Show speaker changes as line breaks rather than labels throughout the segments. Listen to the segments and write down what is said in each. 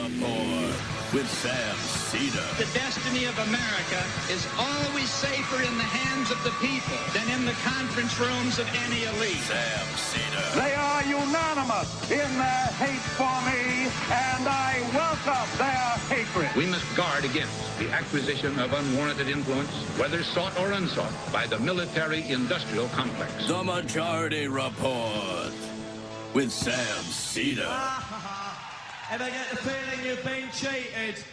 Report with Sam Seder.
The destiny of America is always safer in the hands of the people than in the conference rooms of any elite.
Sam Seder.
They are unanimous in their hate for me, and I welcome their hatred.
We must guard against the acquisition of unwarranted influence, whether sought or unsought, by the military-industrial complex.
The Majority Report with Sam Seder.
Ever get the feeling you've been cheated?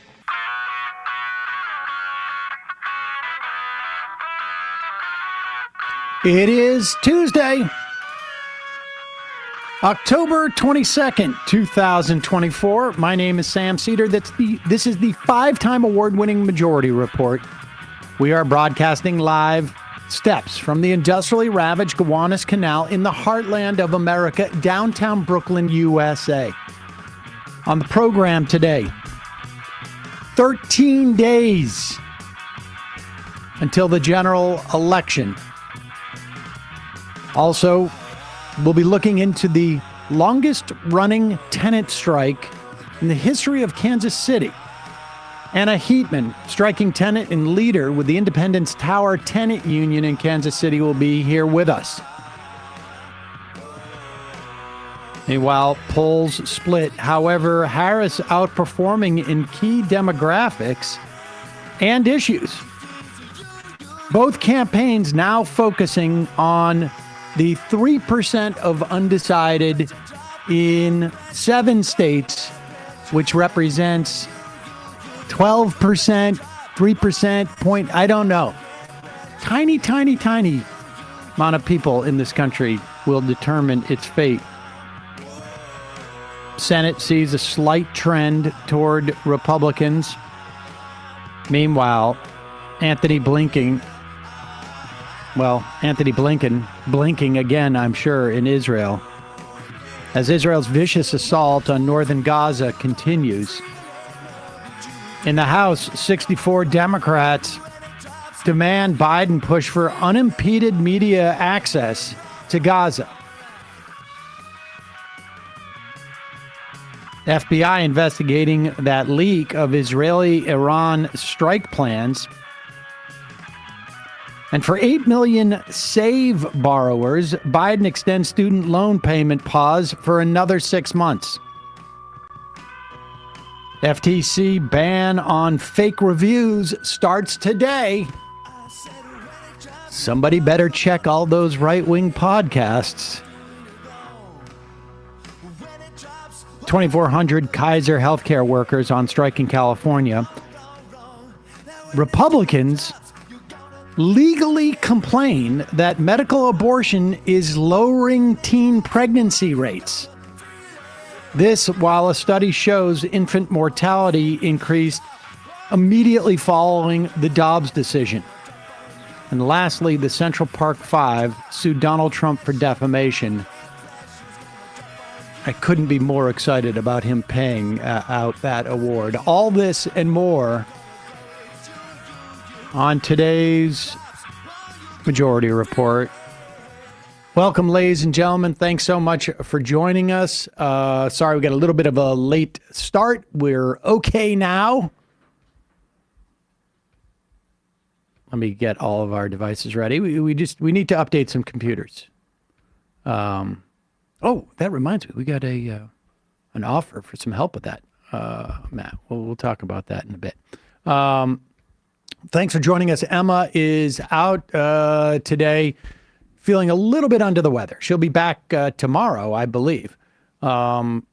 It is Tuesday, October 22nd, 2024. My name is Sam Seder. This is the 5-time award-winning Majority Report. We are broadcasting live steps from the industrially ravaged Gowanus Canal in the heartland of America, downtown Brooklyn, USA. On the program today, 13 days until the general election. Also, we'll be looking into the longest-running tenant strike in the history of Kansas City. Anna Heetman, striking tenant and leader with the Independence Towers Tenant Union in Kansas City, will be here with us. Meanwhile, polls split. However, Harris outperforming in key demographics and issues. Both campaigns now focusing on the 3% of undecided in 7 states, which represents 12%, 3%, I don't know. Tiny amount of people in this country will determine its fate. Senate sees a slight trend toward Republicans. Meanwhile, Anthony Blinken blinking again, I'm sure, in Israel, as Israel's vicious assault on northern Gaza continues. In the House, 64 Democrats demand Biden push for unimpeded media access to Gaza. FBI investigating that leak of Israeli-Iran strike plans. And for 8 million SAVE borrowers, Biden extends student loan payment pause for another 6 months. FTC ban on fake reviews starts today. Somebody better check all those right-wing podcasts. 2,400 Kaiser healthcare workers on strike in California. Republicans legally complain that medical abortion is lowering teen pregnancy rates. This while a study shows infant mortality increased immediately following the Dobbs decision. And lastly, the Central Park Five sued Donald Trump for defamation. I couldn't be more excited about him paying out that award. All this and more on today's Majority Report. Welcome, ladies and gentlemen. Thanks so much for joining us. Sorry, we got a little bit of a late start. We're okay now. Let me get all of our devices ready. We need to update some computers. Oh, that reminds me, we got an offer for some help with that, Matt. We'll talk about that in a bit. Thanks for joining us. Emma is out today, feeling a little bit under the weather. She'll be back tomorrow, I believe. And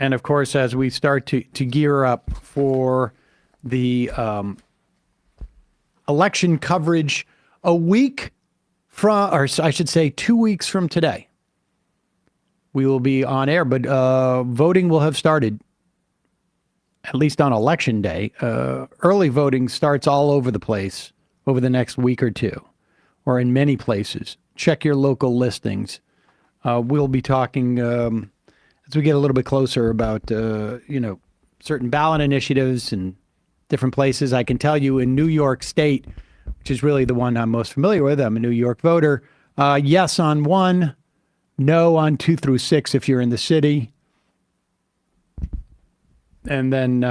of course, as we start to gear up for the election coverage a week from, or I should say 2 weeks from today, we will be on air, but voting will have started, at least on election day. Early voting starts all over the place over the next week or two, or in many places. Check your local listings. We'll be talking as we get a little bit closer about, certain ballot initiatives and different places. I can tell you in New York State, which is really the one I'm most familiar with. I'm a New York voter. Yes on 1. No on 2 through 6 if you're in the city. And then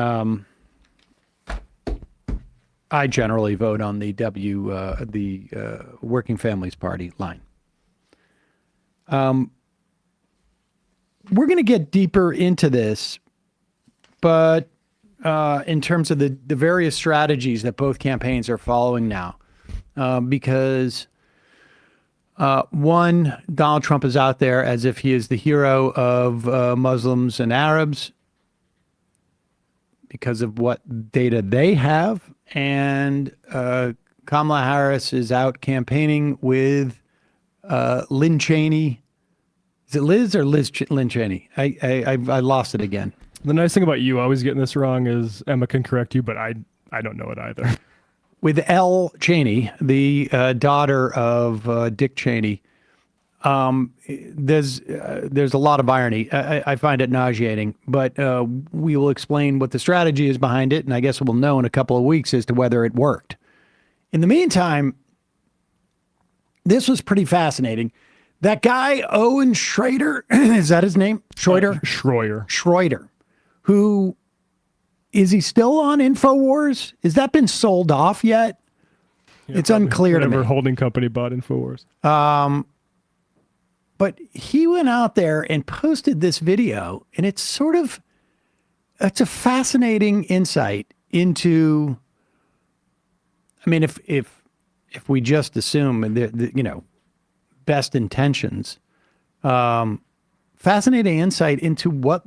I generally vote on the Working Families Party line. We're going to get deeper into this, but in terms of the various strategies that both campaigns are following now, because one, Donald Trump is out there as if he is the hero of Muslims and Arabs because of what data they have, and Kamala Harris is out campaigning with Lynn Cheney. Is it Liz or Lynn Cheney? I lost it again.
The nice thing about you always getting this wrong is Emma can correct you, but I don't know it either.
With Elle Cheney, the daughter of Dick Cheney, there's a lot of irony. I find it nauseating, but we will explain what the strategy is behind it, and I guess we'll know in a couple of weeks as to whether it worked. In the meantime, this was pretty fascinating. That guy, Owen Schrader, is that his name? Schroeder? Schroeder. Who, is he still on InfoWars? Has that been sold off yet?
Yeah,
it's unclear to me.
Whatever holding company bought InfoWars.
But he went out there and posted this video, and it's a fascinating insight into, I mean, if we just assume, best intentions, fascinating insight into what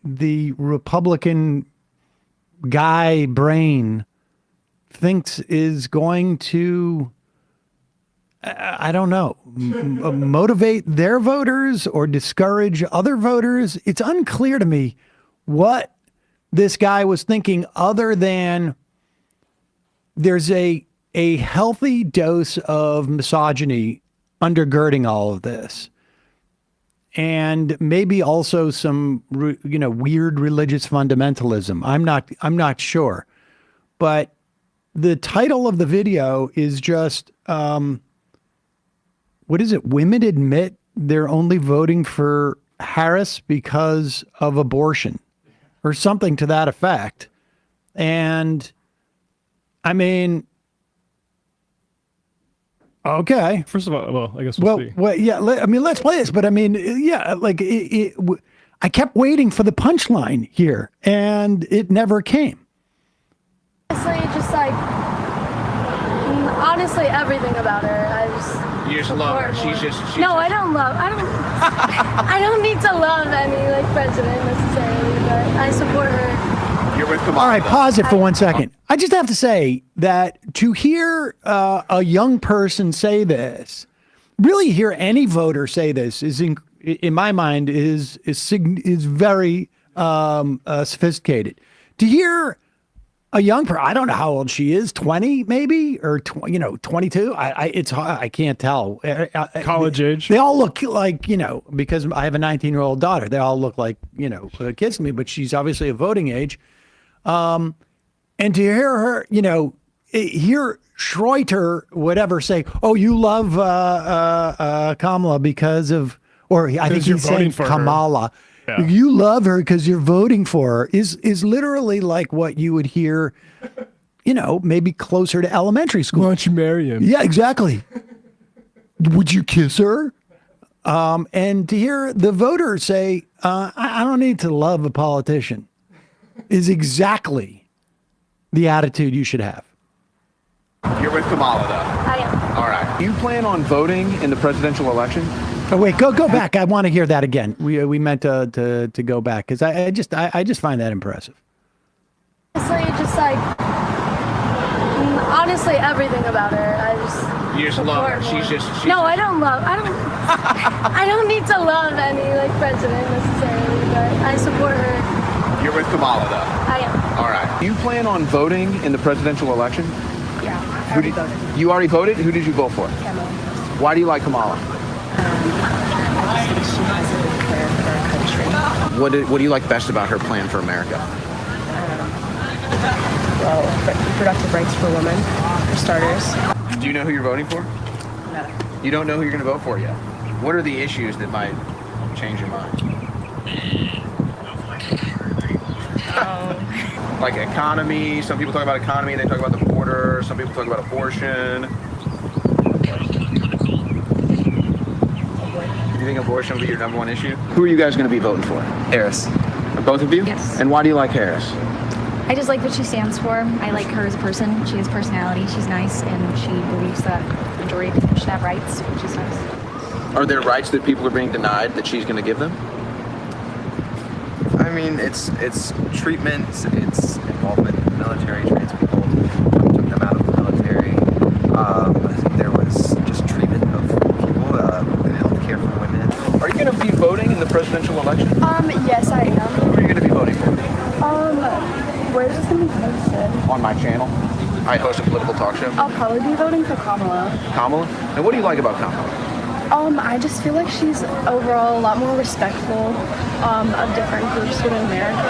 the Republican guy brain thinks is going to, I don't know, motivate their voters or discourage other voters. It's unclear to me what this guy was thinking, other than there's a healthy dose of misogyny undergirding all of this, and maybe also some weird religious fundamentalism. I'm not sure, but the title of the video is just what is it? Women admit they're only voting for Harris because of abortion, or something to that effect. And I mean, okay.
First of all, well, I guess we'll see.
Well, yeah. Let's play this. But I mean, yeah. Like, I kept waiting for the punchline here, and it never came.
Honestly, everything about her.
You just love her. She's
no, I don't love. I don't need to love any president necessarily, but I support her.
You're with Kamala.
All right, pause it for 1 second. I just have to say that to hear a young person say this, really hear any voter say this, is in my mind is very sophisticated. To hear a young person, I don't know how old she is, 20 maybe, or 22. I can't tell.
College age.
They all look like, because I have a 19-year-old daughter, they all look like, kids to me, but she's obviously a voting age. And to hear her, hear Schroeder, whatever, say, "Oh, you love Kamala because of," or I think he's saying Kamala.
Yeah.
You love her because you're voting for her, is literally like what you would hear, maybe closer to elementary school.
Why don't you marry him?
Yeah, exactly. Would you kiss her? And to hear the voter say, I don't need to love a politician, is exactly the attitude you should have.
You're with Kamala, though.
I am.
All right. You plan on voting in the presidential election?
Oh, wait, go back. I want to hear that again. We meant to go back, because I just find that impressive.
Honestly, everything about her.
You just love her. She's
no, I don't love. I don't need to love any president necessarily, but I support her.
You're with Kamala, though.
I am.
All right. You plan on voting in the presidential election?
Yeah, I already voted.
You already voted? Who did you vote for?
Kamala.
Why do you like Kamala?
I just think she has a good plan for our country.
What do you like best about her plan for America?
Well, reproductive rights for women, for starters.
Do you know who you're voting for?
No.
You don't know who you're going to vote for yet. What are the issues that might change your mind? Like economy. Some people talk about economy. They talk about the border. Some people talk about abortion. Do you think abortion will be your #1 issue? Who are you guys going to be voting for?
Harris.
Both of you?
Yes.
And why do you like Harris?
I just like what she stands for. I like her as a person. She has personality. She's nice, and she believes that the majority of people should have rights, which is nice.
Are there rights that people are being denied that she's going to give them?
I mean, it's treatment, it's involvement in the military, trans people, took them out of the military. There was just treatment of people, healthcare for women.
Are you going to be voting in the presidential election?
Yes, I am.
Who are you going to be voting for?
Where is this going to be posted?
On my channel. I host a political talk show.
I'll probably be voting for Kamala.
Kamala? And what do you like about Kamala?
I just feel like she's overall a lot more respectful of different groups within America.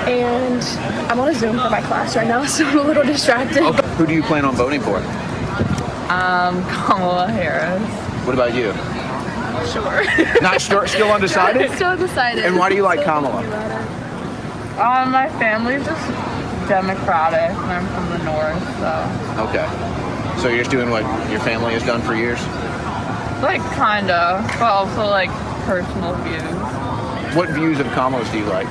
And I'm on a Zoom for my class right now, so I'm a little distracted.
Okay. Who do you plan on voting for?
Kamala Harris.
What about you?
Sure.
Not sure, still undecided?
Still undecided.
And why do you like Kamala?
My family's just Democratic, and I'm from the North, so.
Okay. So you're just doing what your family has done for years?
Like, kinda, but also, like, personal views.
What views of Kamala's do you like?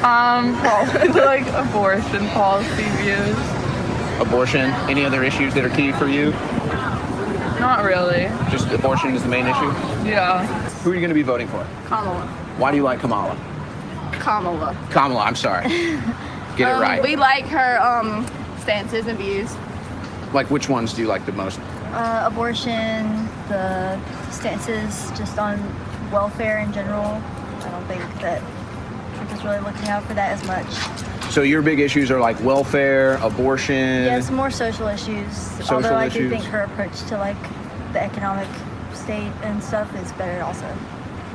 Probably, like, abortion policy views.
Abortion? Any other issues that are key for you?
Not really.
Just abortion is the main issue?
Yeah.
Who are you going to be voting for?
Kamala.
Why do you like Kamala?
Kamala.
Kamala, I'm sorry. Get it right.
We like her stances and views.
Like, which ones do you like the most?
Abortion, the stances just on welfare in general. I don't think that Trump is really looking out for that as much.
So your big issues are like welfare, abortion.
Yes, more social issues.
Social
Although I do
issues.
think her approach to like the economic state and stuff is better also.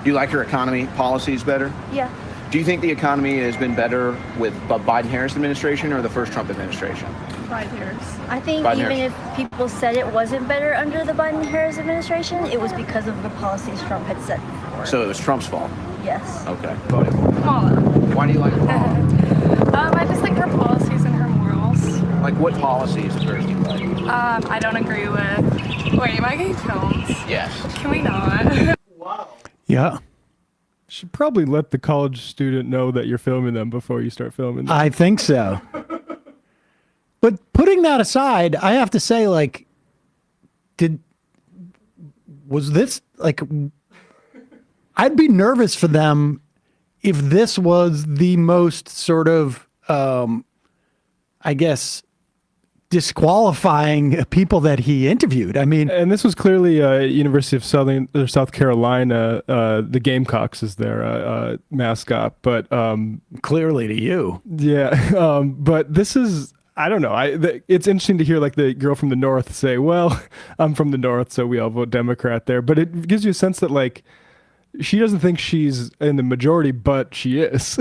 Do you like her economy policies better?
Yeah.
Do you think the economy has been better with the Biden-Harris administration or the first Trump administration?
Biden-Harris.
I think even if people said it wasn't better under the Biden-Harris administration, it was because of the policies Trump had set before.
So it was Trump's fault?
Yes.
Okay.
Kamala.
Why do you like Kamala?
I just like her policies and her morals.
Like what policies of hers do you like?
I don't agree with. Wait, am I getting filmed?
Yes.
Can we not?
Yeah.
Should probably let the college student know that you're filming them before you start filming them.
I think so. But putting that aside, I have to say, like, was this, like, I'd be nervous for them if this was the most sort of, I guess, disqualifying people that he interviewed. I mean,
and this was clearly University of South Carolina. The Gamecocks is their mascot, but
clearly to you,
yeah. But this is, I don't know. It's interesting to hear like the girl from the North say, "Well, I'm from the North, so we all vote Democrat there." But it gives you a sense that like she doesn't think she's in the majority, but she is.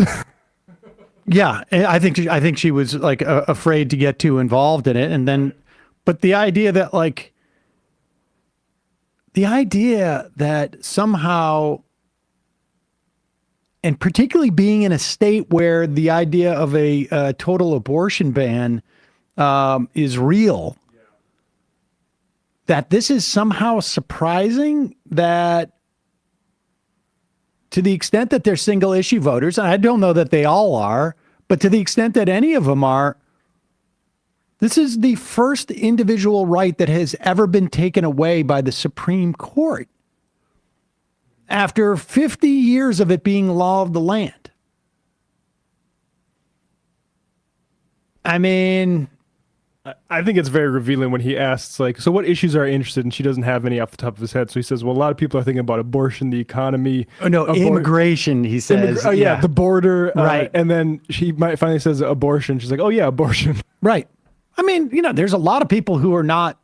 Yeah, I think she was like afraid to get too involved in it, and then, but the idea that somehow, and particularly being in a state where the idea of a total abortion ban is real, that this is somehow surprising that. To the extent that they're single issue voters, and I don't know that they all are, but to the extent that any of them are, this is the first individual right that has ever been taken away by the Supreme Court after 50 years of it being law of the land. I mean,
I think it's very revealing when he asks, like, so what issues are you interested in? She doesn't have any off the top of his head. So he says, well, a lot of people are thinking about abortion, the economy.
Oh, no, immigration, he says.
Yeah, the border.
Right.
And then she might finally says abortion. She's like, oh, yeah, abortion.
Right. I mean, there's a lot of people who are not,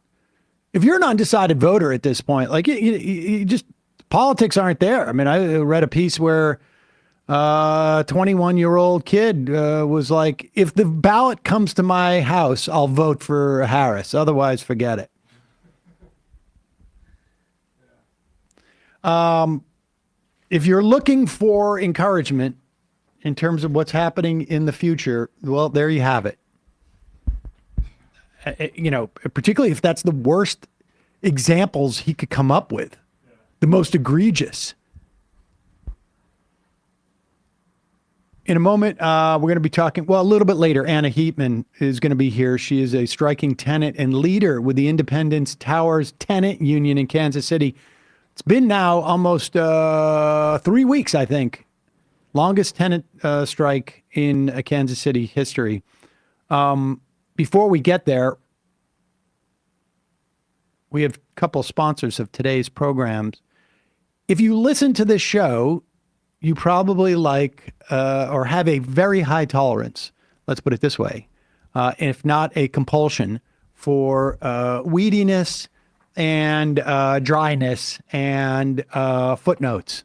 if you're an undecided voter at this point, like, you just, politics aren't there. I mean, I read a piece where 21-year-old kid was like, if the ballot comes to my house, I'll vote for Harris. Otherwise, forget it. If you're looking for encouragement in terms of what's happening in the future, well, there you have it. Particularly if that's the worst examples he could come up with, the most egregious. In a moment, we're going to be talking, a little bit later, Anna Heetman is going to be here. She is a striking tenant and leader with the Independence Towers Tenant Union in Kansas City. It's been now almost 3 weeks, I think. Longest tenant strike in Kansas City history. Before we get there, we have a couple sponsors of today's programs. If you listen to this show, you probably like or have a very high tolerance, let's put it this way, if not a compulsion for weediness and dryness and footnotes.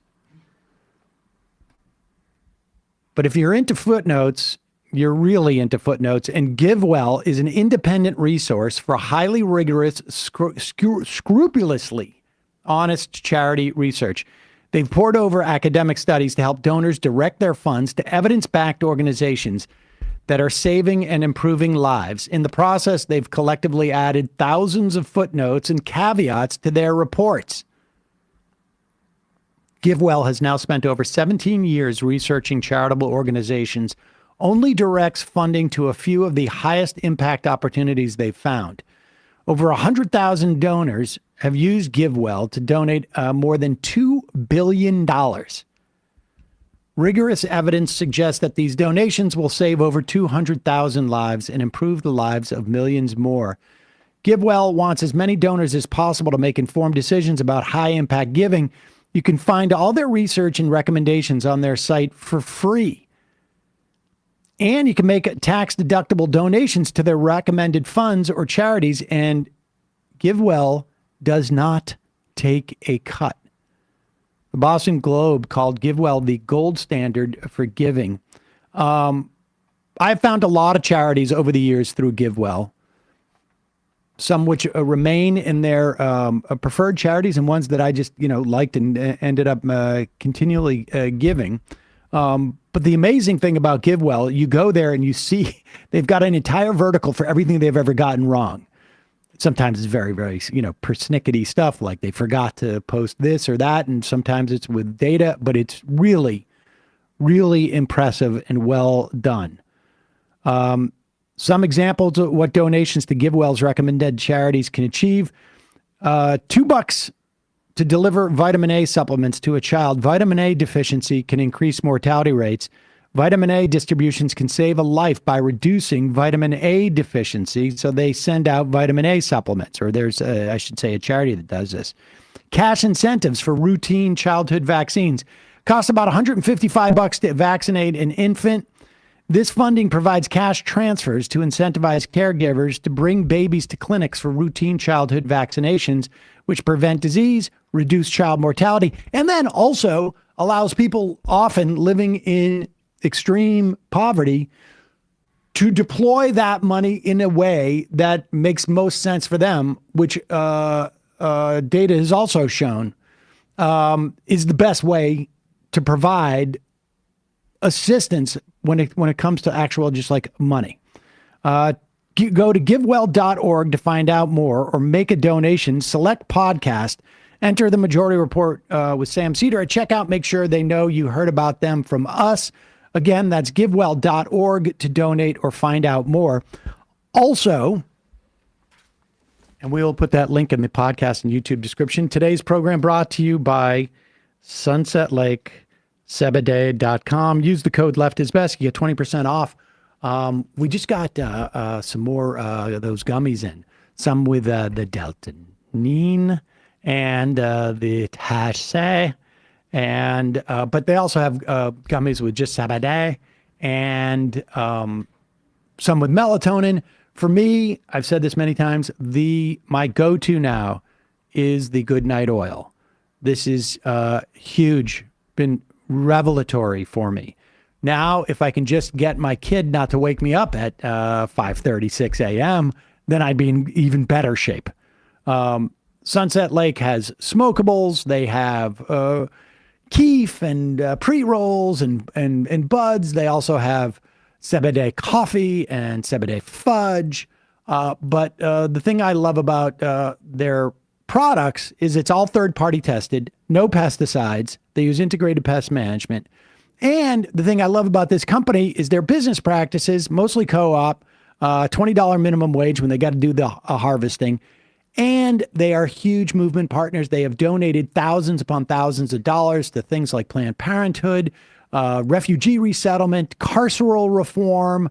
But if you're into footnotes, you're really into footnotes. And GiveWell is an independent resource for highly rigorous, scrupulously honest charity research. They've poured over academic studies to help donors direct their funds to evidence-backed organizations that are saving and improving lives. In the process, they've collectively added thousands of footnotes and caveats to their reports. GiveWell has now spent over 17 years researching charitable organizations, only directs funding to a few of the highest impact opportunities they've found. Over 100,000 donors have used GiveWell to donate more than $2 billion. Rigorous evidence suggests that these donations will save over 200,000 lives and improve the lives of millions more. GiveWell wants as many donors as possible to make informed decisions about high-impact giving. You can find all their research and recommendations on their site for free. And you can make tax-deductible donations to their recommended funds or charities, and GiveWell does not take a cut. The Boston Globe called GiveWell the gold standard for giving. I've found a lot of charities over the years through GiveWell, some which remain in their preferred charities and ones that I just, liked and ended up continually giving. But the amazing thing about GiveWell, you go there and you see they've got an entire vertical for everything they've ever gotten wrong. Sometimes it's very, very, persnickety stuff like they forgot to post this or that. And sometimes it's with data, but it's really, really impressive and well done. Some examples of what donations to GiveWell's recommended charities can achieve. $2 to deliver vitamin A supplements to a child. Vitamin A deficiency can increase mortality rates. Vitamin A distributions can save a life by reducing vitamin A deficiency. So they send out vitamin A supplements, or there's, a charity that does this. Cash incentives for routine childhood vaccines. Costs about $155 to vaccinate an infant. This funding provides cash transfers to incentivize caregivers to bring babies to clinics for routine childhood vaccinations, which prevent disease, reduce child mortality, and then also allows people often living in extreme poverty to deploy that money in a way that makes most sense for them, which data has also shown is the best way to provide assistance when it comes to actual just like money. Go to givewell.org to find out more or make a donation. Select podcast. Enter the Majority Report with Sam Seder at checkout. Make sure they know you heard about them from us. Again, that's givewell.org to donate or find out more. Also, and we will put that link in the podcast and YouTube description. Today's program brought to you by Sunset Lake, Sebede.com. Use the code LEFTISBEST. You get 20% off. We just got some more of those gummies in. Some with the Deltanine and the Tache. And but they also have gummies with just Sebede and some with melatonin. For me, I've said this many times, my go-to now is the Goodnight Oil. This is huge, been revelatory for me. Now, if I can just get my kid not to wake me up at 5:30, 6 a.m., then I'd be in even better shape. Sunset Lake has smokables. They have, keef and pre-rolls and buds. They also have Seder coffee and Seder fudge. But the thing I love about their products is it's all third-party tested, no pesticides. They use integrated pest management. And the thing I love about this company is their business practices, mostly co-op, $20 minimum wage when they got to do the harvesting. And they are huge movement partners. They have donated thousands upon thousands of dollars to things like Planned Parenthood, refugee resettlement, carceral reform,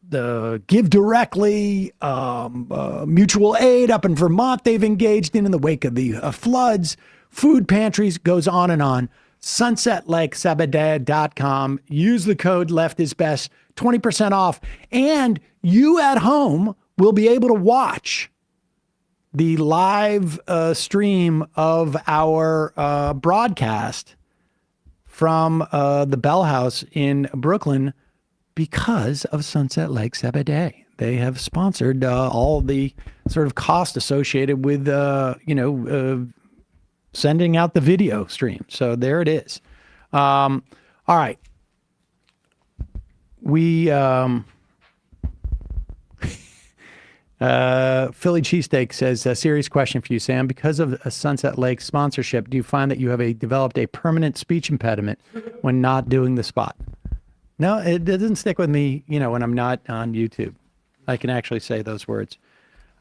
the Give Directly, mutual aid up in Vermont they've engaged in the wake of the floods, food pantries, goes on and on. SunsetLakeSabadad.com. Use the code Left is Best, 20% off. And you at home will be able to watch the live stream of our broadcast from the Bell House in Brooklyn because of Sunset Lake Sabbaday. They have sponsored all the sort of cost associated with, sending out the video stream. So there it is. All right. We, Philly Cheesesteak says, a serious question for you, Sam. Because of a Sunset Lake sponsorship, do you find that you have developed a permanent speech impediment when not doing the spot? No, it doesn't stick with me, when I'm not on YouTube. I can actually say those words.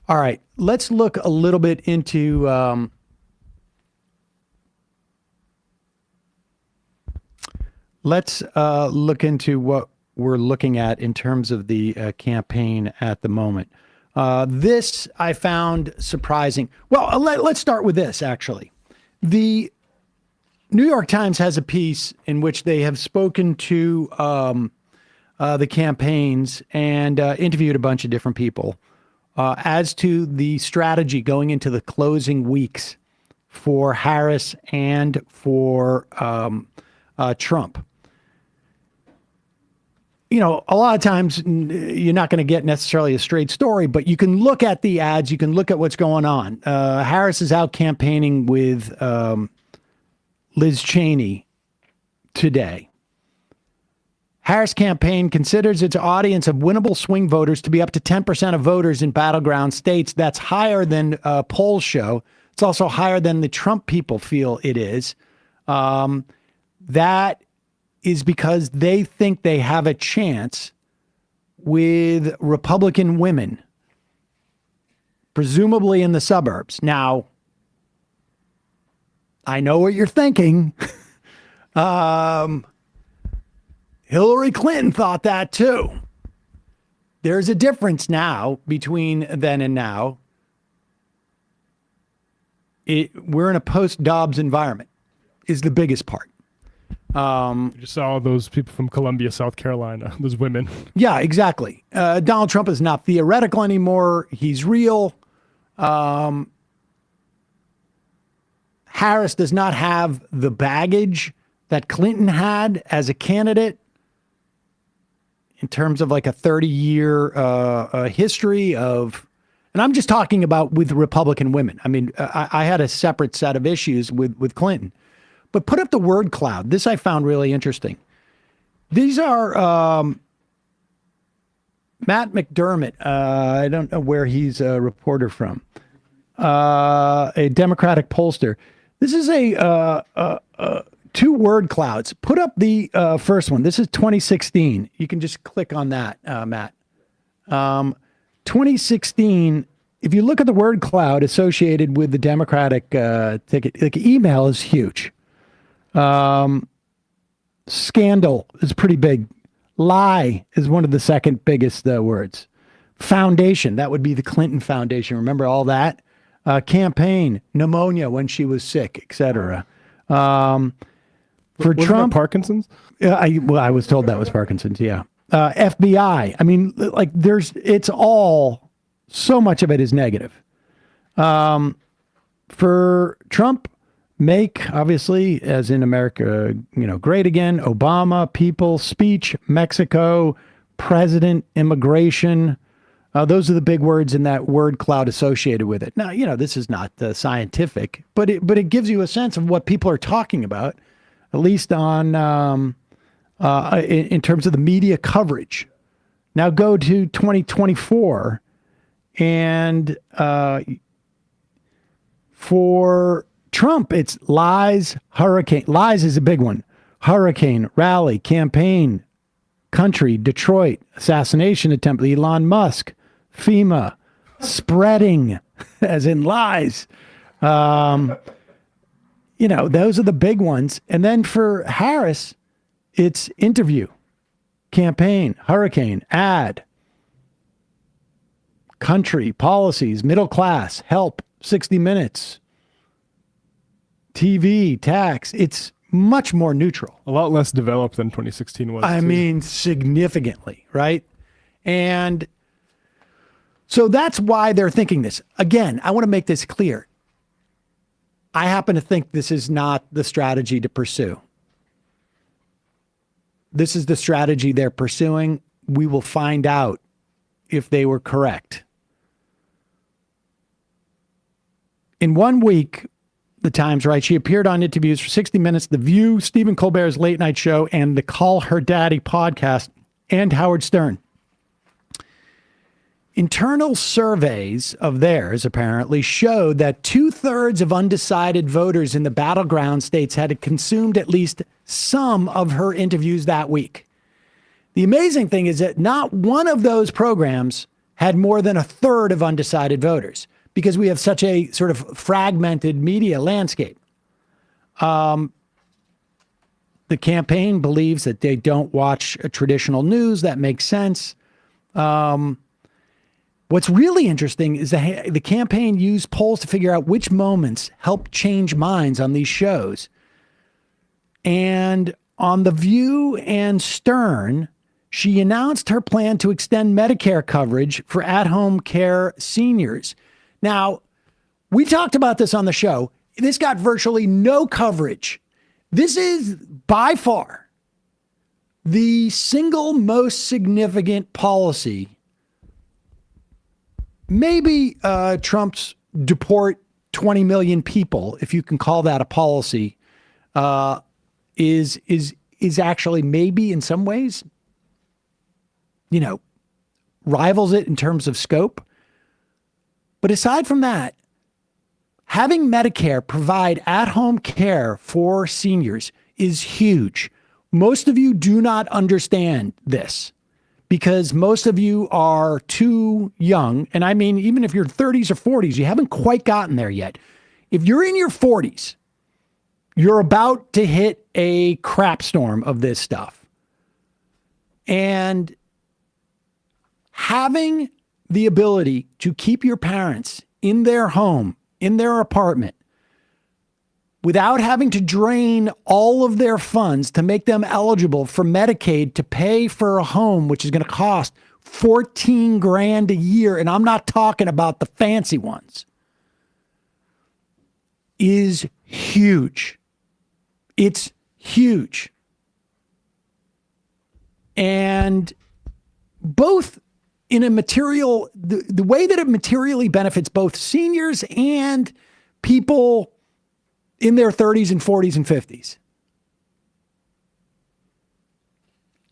All right, let's look a little bit into let's look into what we're looking at in terms of the campaign at the moment. This I found surprising. Well, let's start with this, actually. The New York Times has a piece in which they have spoken to the campaigns and interviewed a bunch of different people as to the strategy going into the closing weeks for Harris and for Trump. A lot of times you're not going to get necessarily a straight story, but you can look at the ads, you can look at what's going on. Harris is out campaigning with Liz Cheney today. Harris campaign considers its audience of winnable swing voters to be up to 10% of voters in battleground states. That's higher than polls show. It's also higher than the Trump people feel it is. That is because they think they have a chance with Republican women, presumably in the suburbs. Now, I know what you're thinking. Hillary Clinton thought that too. There's a difference now between then and now. We're in a post-Dobbs environment is the biggest part.
You just saw all those people from Columbia, South Carolina, those women.
Yeah, exactly. Donald Trump is not theoretical anymore. He's real. Harris does not have the baggage that Clinton had as a candidate in terms of like a 30-year history of, and I'm just talking about with Republican women. I mean, I had a separate set of issues with Clinton. But put up the word cloud. This I found really interesting. These are Matt McDermott. I don't know where he's a reporter from. A Democratic pollster. This is a two word clouds. Put up the first one. This is 2016. You can just click on that, Matt. 2016. If you look at the word cloud associated with the Democratic ticket, like email is huge. Scandal is pretty big. Lie is one of the second biggest words. Foundation, that would be the Clinton Foundation. Remember all that? Campaign, pneumonia when she was sick, etc. For Trump,
Parkinson's.
I was told that was Parkinson's. Yeah. FBI. I mean, like it's all, so much of it is negative. For Trump, make, obviously, as in America, great again. Obama, people, speech, Mexico, president, immigration, Those are the big words in that word cloud associated with it. Now, this is not scientific, but it gives you a sense of what people are talking about, at least on in terms of the media coverage. Now go to 2024, and for Trump, it's lies, hurricane. Lies is a big one. Hurricane, rally, campaign, country, Detroit, assassination attempt, Elon Musk, FEMA, spreading, as in lies. Those are the big ones. And then for Harris, it's interview, campaign, hurricane, ad, country, policies, middle class, help, 60 Minutes, TV, tax. It's much more neutral.
A lot less developed than 2016 was.
I mean, significantly, right? And so that's why they're thinking this. Again, I want to make this clear. I happen to think this is not the strategy to pursue. This is the strategy they're pursuing. We will find out if they were correct. In 1 week, the Times writes, she appeared on interviews for 60 Minutes, The View, Stephen Colbert's Late Night Show, and the Call Her Daddy podcast, and Howard Stern. Internal surveys of theirs apparently showed that 2/3 of undecided voters in the battleground states had consumed at least some of her interviews that week. The amazing thing is that not one of those programs had more than 1/3 of undecided voters, because we have such a sort of fragmented media landscape. The campaign believes that they don't watch a traditional news. That makes sense. What's really interesting is the campaign used polls to figure out which moments help change minds on these shows. And on The View and Stern, she announced her plan to extend Medicare coverage for at-home care seniors. Now, we talked about this on the show. This got virtually no coverage. This is by far the single most significant policy. Maybe Trump's deport 20 million people, if you can call that a policy, is actually maybe in some ways, rivals it in terms of scope. But aside from that, having Medicare provide at-home care for seniors is huge. Most of you do not understand this because most of you are too young. And I mean, even if you're 30s or 40s, you haven't quite gotten there yet. If you're in your 40s, you're about to hit a crap storm of this stuff. And having the ability to keep your parents in their home, in their apartment, without having to drain all of their funds to make them eligible for Medicaid to pay for a home, which is going to cost $14,000 a year, and I'm not talking about the fancy ones, is huge. It's huge. And both in a material, the way that it materially benefits both seniors and people in their 30s and 40s and 50s.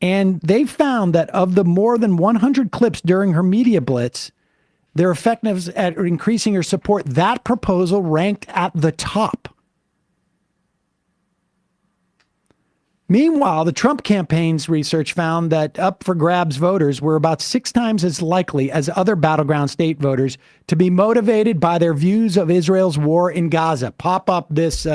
And they found that of the more than 100 clips during her media blitz, their effectiveness at increasing her support, that proposal ranked at the top. Meanwhile, the Trump campaign's research found that up for grabs voters were about 6 times as likely as other battleground state voters to be motivated by their views of Israel's war in Gaza. Pop up this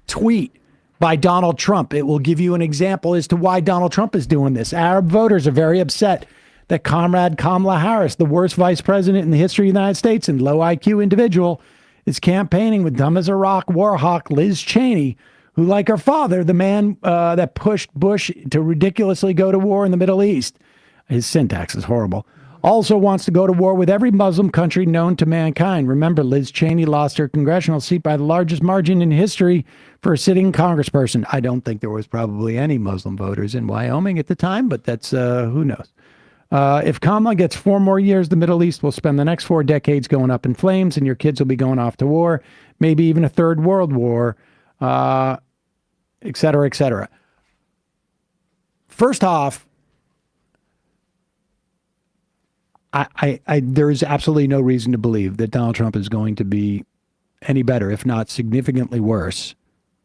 tweet by Donald Trump. It will give you an example as to why Donald Trump is doing this. Arab voters are very upset that Comrade Kamala Harris, the worst vice president in the history of the United States and low IQ individual, is campaigning with dumb as a rock war hawk Liz Cheney, who, like her father, the man that pushed Bush to ridiculously go to war in the Middle East, his syntax is horrible, also wants to go to war with every Muslim country known to mankind. Remember, Liz Cheney lost her congressional seat by the largest margin in history for a sitting congressperson. I don't think there was probably any Muslim voters in Wyoming at the time, but that's who knows. If Kamala gets 4 more years, the Middle East will spend the next 4 decades going up in flames, and your kids will be going off to war, maybe even a third world war, et cetera, et cetera. First off, there is absolutely no reason to believe that Donald Trump is going to be any better, if not significantly worse,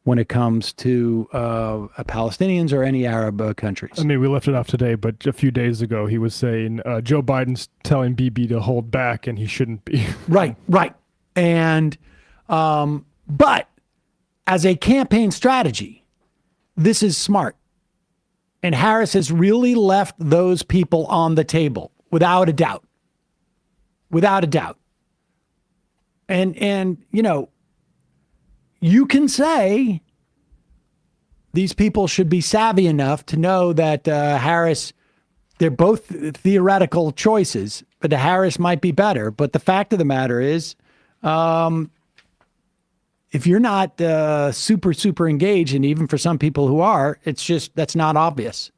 when it comes to Palestinians or any Arab countries.
I mean, we left it off today, but a few days ago, he was saying Joe Biden's telling Bibi to hold back, and he shouldn't be.
Right. And, but as a campaign strategy, this is smart. And Harris has really left those people on the table, without a doubt. Without a doubt. And you know, you can say these people should be savvy enough to know that Harris, they're both theoretical choices, but Harris might be better. But the fact of the matter is, if you're not super engaged, and even for some people who are, it's just, that's not obvious.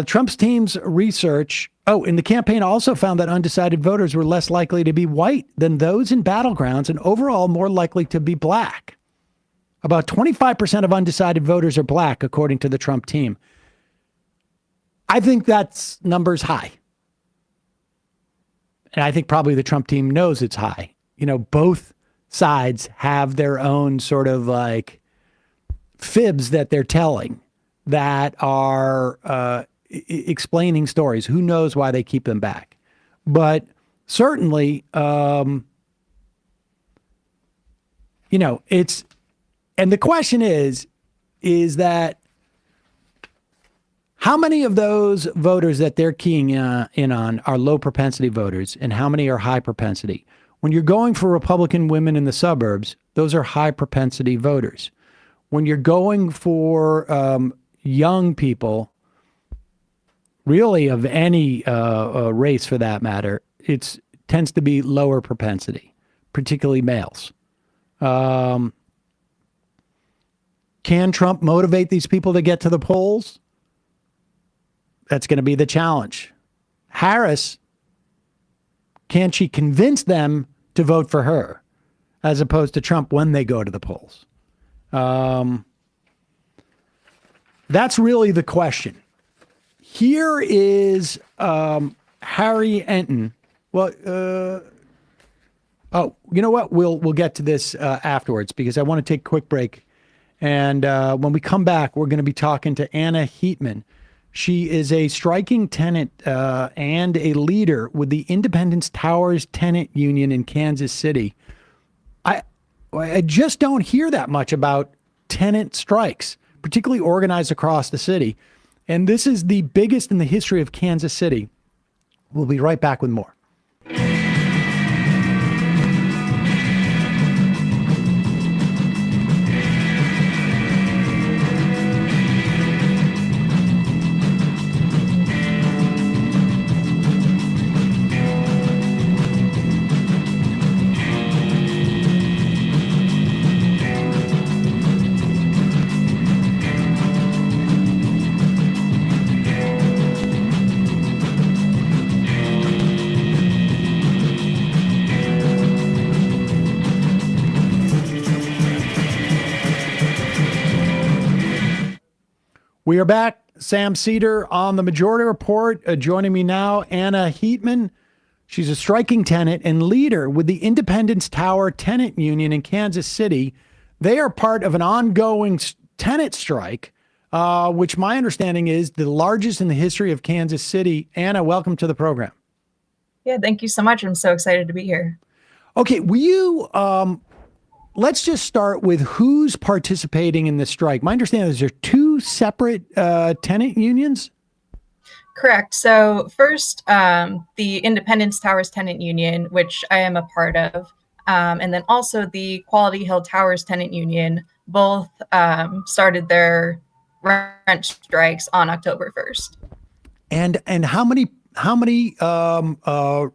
Trump's team's research, and the campaign also found that undecided voters were less likely to be white than those in battlegrounds and overall more likely to be black. About 25% of undecided voters are black, according to the Trump team. I think that's numbers high. And I think probably the Trump team knows it's high. You know, both sides have their own sort of like fibs that they're telling that are explaining stories. Who knows why they keep them back? But certainly, you know, it's, and the question is that how many of those voters that they're keying in on are low propensity voters, and how many are high propensity? When you're going for Republican women in the suburbs, those are high propensity voters. When you're going for young people, really of any race for that matter, it tends to be lower propensity, particularly males. Can Trump motivate these people to get to the polls? That's going to be the challenge. Harris, can she convince them to vote for her as opposed to Trump when they go to the polls? That's really the question. Here is Harry Enton. Well, you know what? We'll get to this afterwards, because I want to take a quick break. And when we come back, we're going to be talking to Anna Heetman. She is a striking tenant and a leader with the Independence Towers Tenant Union in Kansas City. I just don't hear that much about tenant strikes, particularly organized across the city. And this is the biggest in the history of Kansas City. We'll be right back with more. We are back. Sam Seder on the Majority Report. Joining me now, Anna Heetman. She's a striking tenant and leader with the Independence Tower Tenant Union in Kansas City. They are part of an ongoing tenant strike, which my understanding is the largest in the history of Kansas City. Anna, welcome to the program.
Yeah, thank you so much. I'm so excited to be here.
Okay, will you let's just start with who's participating in the strike. My understanding is there are 2 separate tenant unions?
Correct. So first, the Independence Towers Tenant Union, which I am a part of, and then also the Quality Hill Towers Tenant Union, both started their rent strikes on October 1st.
And how many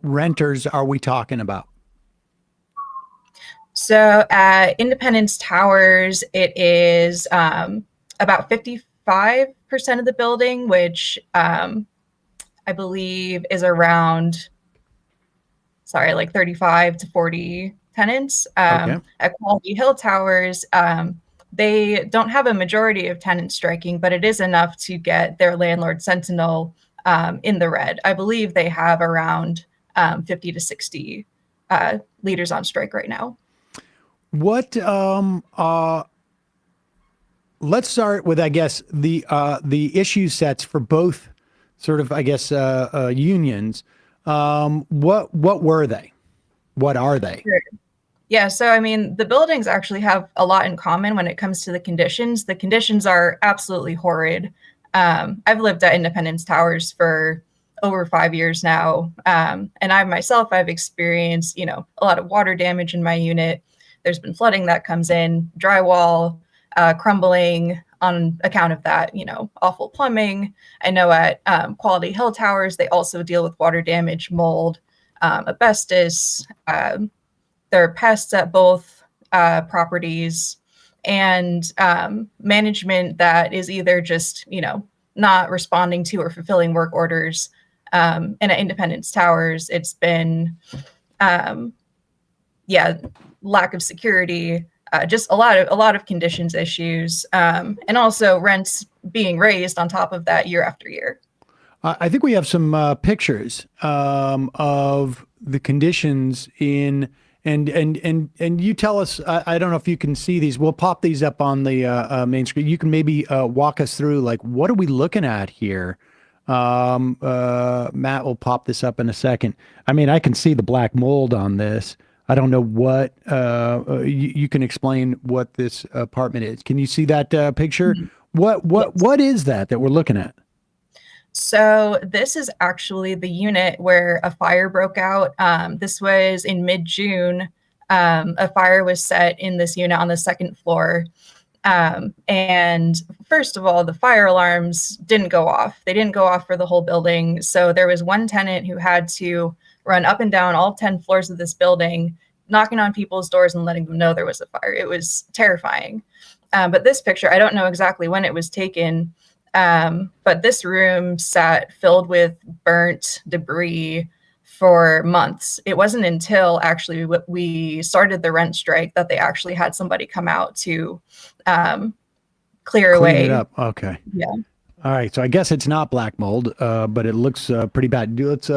renters are we talking about?
So at Independence Towers, it is about 50 of the building, which I believe is around, like 35 to 40 tenants.
Okay.
At Quality Hill Towers, they don't have a majority of tenants striking, but it is enough to get their landlord Sentinel in the red. I believe they have around 50 to 60 leaders on strike right now.
What let's start with, I guess, the issue sets for both sort of, I guess, unions. What were they? What are they?
Sure. Yeah, so I mean, the buildings actually have a lot in common when it comes to the conditions. The conditions are absolutely horrid. I've lived at Independence Towers for over 5 years now, and I've experienced, a lot of water damage in my unit. There's been flooding that comes in, drywall crumbling on account of that, awful plumbing. I know at Quality Hill Towers, they also deal with water damage, mold, asbestos. There are pests at both properties, and management that is either just, not responding to or fulfilling work orders. And at Independence Towers, it's been, lack of security, just a lot of conditions issues, and also rents being raised on top of that year after year.
I think we have some pictures of the conditions in. And you tell us, I don't know if you can see these. We'll pop these up on the main screen. You can maybe walk us through, like, what are we looking at here? Matt will pop this up in a second. I mean, I can see the black mold on this. I don't know what, you can explain what this apartment is. Can you see that picture?
Mm-hmm.
What is that we're looking at?
So this is actually the unit where a fire broke out. This was in mid-June. A fire was set in this unit on the second floor. And first of all, the fire alarms didn't go off. They didn't go off for the whole building. So there was one tenant who had to run up and down all 10 floors of this building, knocking on people's doors and letting them know there was a fire. It was terrifying. But this picture, I don't know exactly when it was taken, but this room sat filled with burnt debris for months. It wasn't until actually we started the rent strike that they actually had somebody come out to clear away.
Clean it up. Okay.
Yeah.
All right. So I guess it's not black mold, but it looks pretty bad. Let's.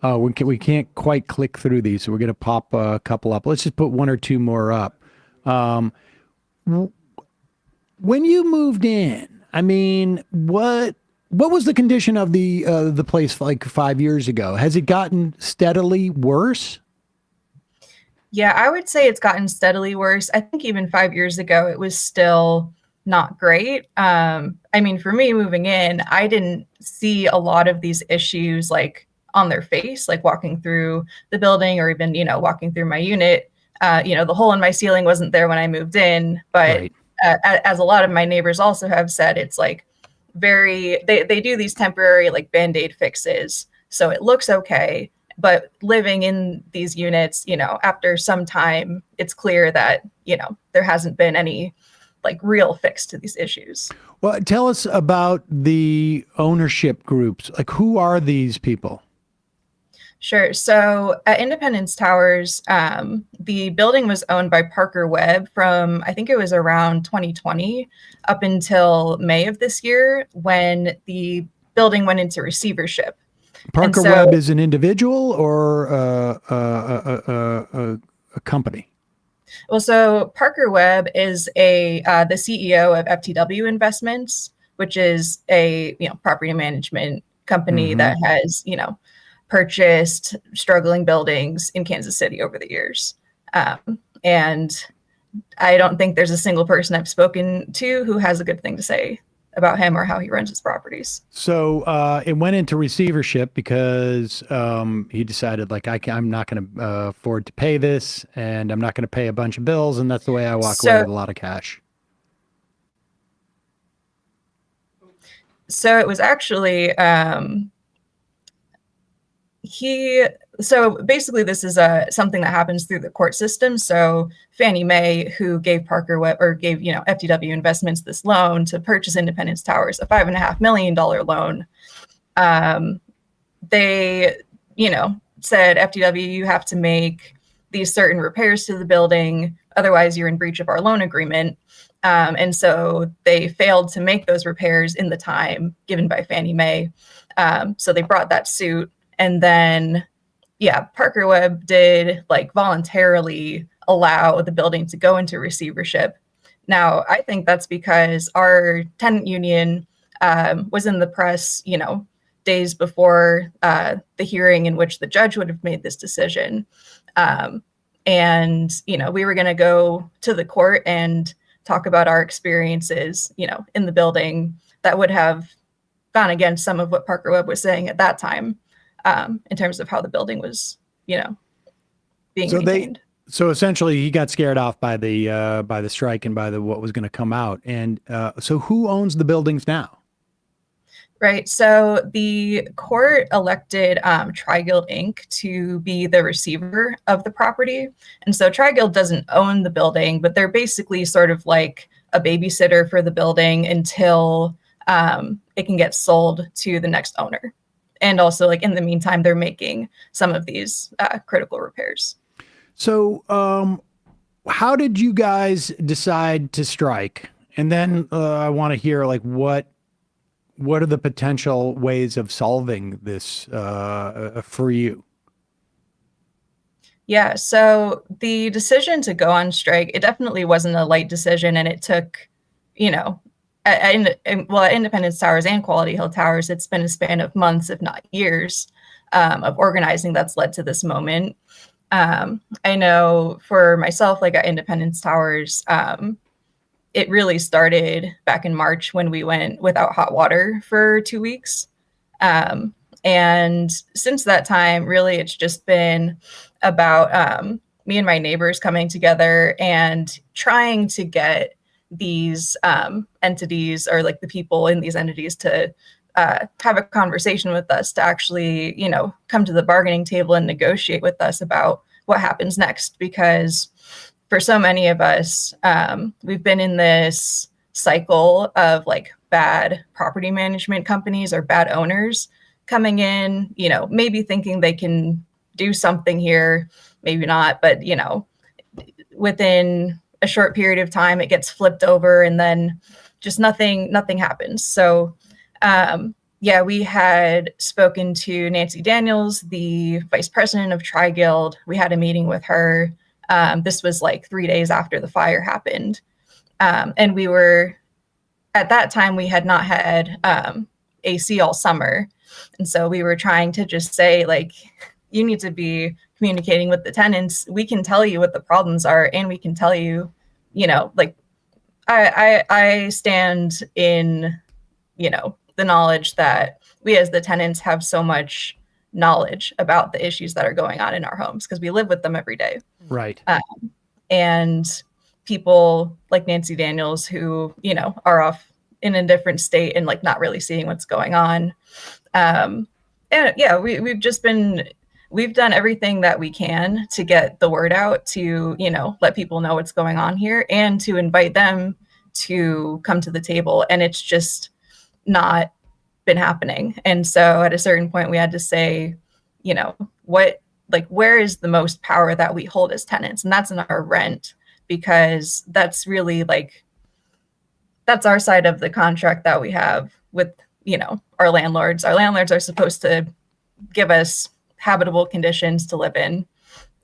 We can't quite click through these, so we're going to pop a couple up. Let's just put one or two more up. When you moved in, I mean, what was the condition of the place like 5 years ago? Has it gotten steadily worse?
Yeah, I would say it's gotten steadily worse. I think even 5 years ago, it was still not great. I mean, for me moving in, I didn't see a lot of these issues like on their face, like walking through the building or even, walking through my unit. The hole in my ceiling wasn't there when I moved in, but right. As a lot of my neighbors also have said, it's like they do these temporary like Band-Aid fixes. So it looks okay, but living in these units, after some time, it's clear that, there hasn't been any like real fix to these issues.
Well, tell us about the ownership groups. Like, who are these people?
Sure. So at Independence Towers, the building was owned by Parker Webb from, I think it was around 2020 up until May of this year when the building went into receivership.
Parker Webb is an individual or a company?
Well, so Parker Webb is the CEO of FTW Investments, which is a property management company that has purchased struggling buildings in Kansas City over the years. And I don't think there's a single person I've spoken to who has a good thing to say about him or how he runs his properties.
So it went into receivership because he decided, like, I'm not going to afford to pay this, and I'm not going to pay a bunch of bills, and that's the way I walk away with a lot of cash.
So it was actually So basically this is something that happens through the court system. So Fannie Mae, who gave Parker Webb or gave, FDW Investments this loan to purchase Independence Towers, a $5.5 million loan. They, said, FDW, you have to make these certain repairs to the building. Otherwise you're in breach of our loan agreement. And so they failed to make those repairs in the time given by Fannie Mae. So they brought that suit. And then, Parker Webb did voluntarily allow the building to go into receivership. Now, I think that's because our tenant union was in the press, days before the hearing in which the judge would have made this decision. And, we were going to go to the court and talk about our experiences, in the building that would have gone against some of what Parker Webb was saying at that time. In terms of how the building was, being maintained.
So essentially, he got scared off by the strike and by what was going to come out. And so, who owns the buildings now?
Right. So the court elected Tri-Guild Inc. to be the receiver of the property, and so Tri-Guild doesn't own the building, but they're basically sort of like a babysitter for the building until it can get sold to the next owner. And also, in the meantime, they're making some of these critical repairs.
So how did you guys decide to strike? And then I want to hear, what are the potential ways of solving this for you?
Yeah, so the decision to go on strike, it definitely wasn't a light decision. And it took, at Independence Towers and Quality Hill Towers, it's been a span of months, if not years, of organizing that's led to this moment. I know for myself, at Independence Towers, it really started back in March when we went without hot water for 2 weeks. And since that time, really, it's just been about me and my neighbors coming together and trying to get these entities, or the people in these entities, to have a conversation with us, to actually, come to the bargaining table and negotiate with us about what happens next. Because for so many of us, we've been in this cycle of bad property management companies or bad owners coming in, maybe thinking they can do something here, maybe not, but, within a short period of time, it gets flipped over and then just nothing happens. So, we had spoken to Nancy Daniels, the vice president of Tri-Guild. We had a meeting with her. This was 3 days after the fire happened. And we were, at that time, we had not had AC all summer. And so we were trying to just say, you need to be communicating with the tenants. We can tell you what the problems are, and we can tell you, I stand in, the knowledge that we as the tenants have so much knowledge about the issues that are going on in our homes because we live with them every day.
Right.
And people like Nancy Daniels who, are off in a different state and not really seeing what's going on. And we've done everything that we can to get the word out to, let people know what's going on here and to invite them to come to the table. And it's just not been happening. And so at a certain point we had to say, where is the most power that we hold as tenants? And that's in our rent, because that's really that's our side of the contract that we have with, our landlords. Our landlords are supposed to give us habitable conditions to live in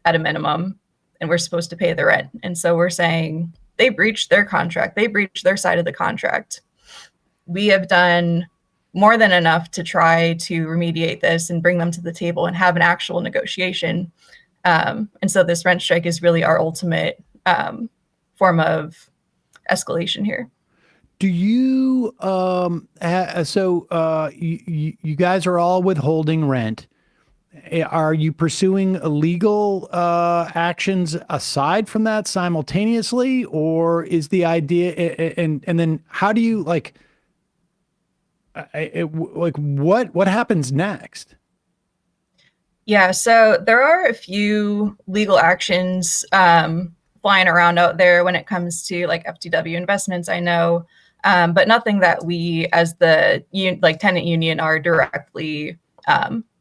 at a minimum, and we're supposed to pay the rent. And so we're saying they breached their contract. They breached their side of the contract. We have done more than enough to try to remediate this and bring them to the table and have an actual negotiation. And so this rent strike is really our ultimate form of escalation here.
Do you, you guys are all withholding rent. Are you pursuing illegal actions aside from that simultaneously, or is the idea, and then how do you what happens next?
Yeah, so there are a few legal actions flying around out there when it comes to like FTW investments, I know, but nothing that we as the tenant union are directly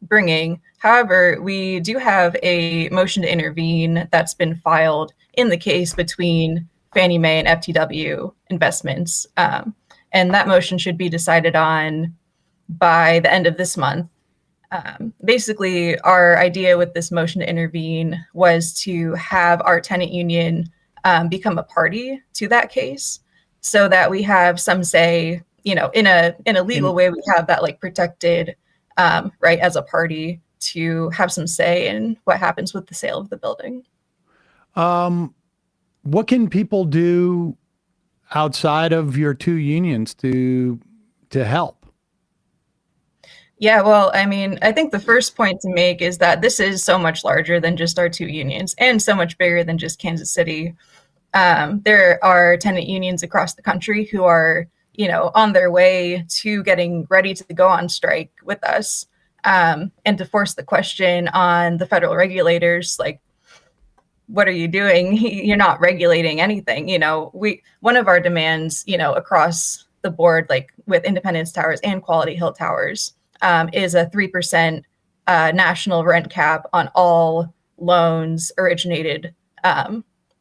bringing. However, we do have a motion to intervene that's been filed in the case between Fannie Mae and FTW investments. And that motion should be decided on by the end of this month. Basically, our idea with this motion to intervene was to have our tenant union become a party to that case, so that we have some say, in a legal way. We have that like protected right as a party to have some say in what happens with the sale of the building.
What can people do outside of your two unions to help?
Yeah, well, I mean, I think the first point to make is that this is so much larger than just our two unions and so much bigger than just Kansas City. There are tenant unions across the country who are, on their way to getting ready to go on strike with us, and to force the question on the federal regulators, like, what are you doing? You're not regulating anything. One of our demands, across the board, like with Independence Towers and Quality Hill Towers, is a 3% national rent cap on all loans originated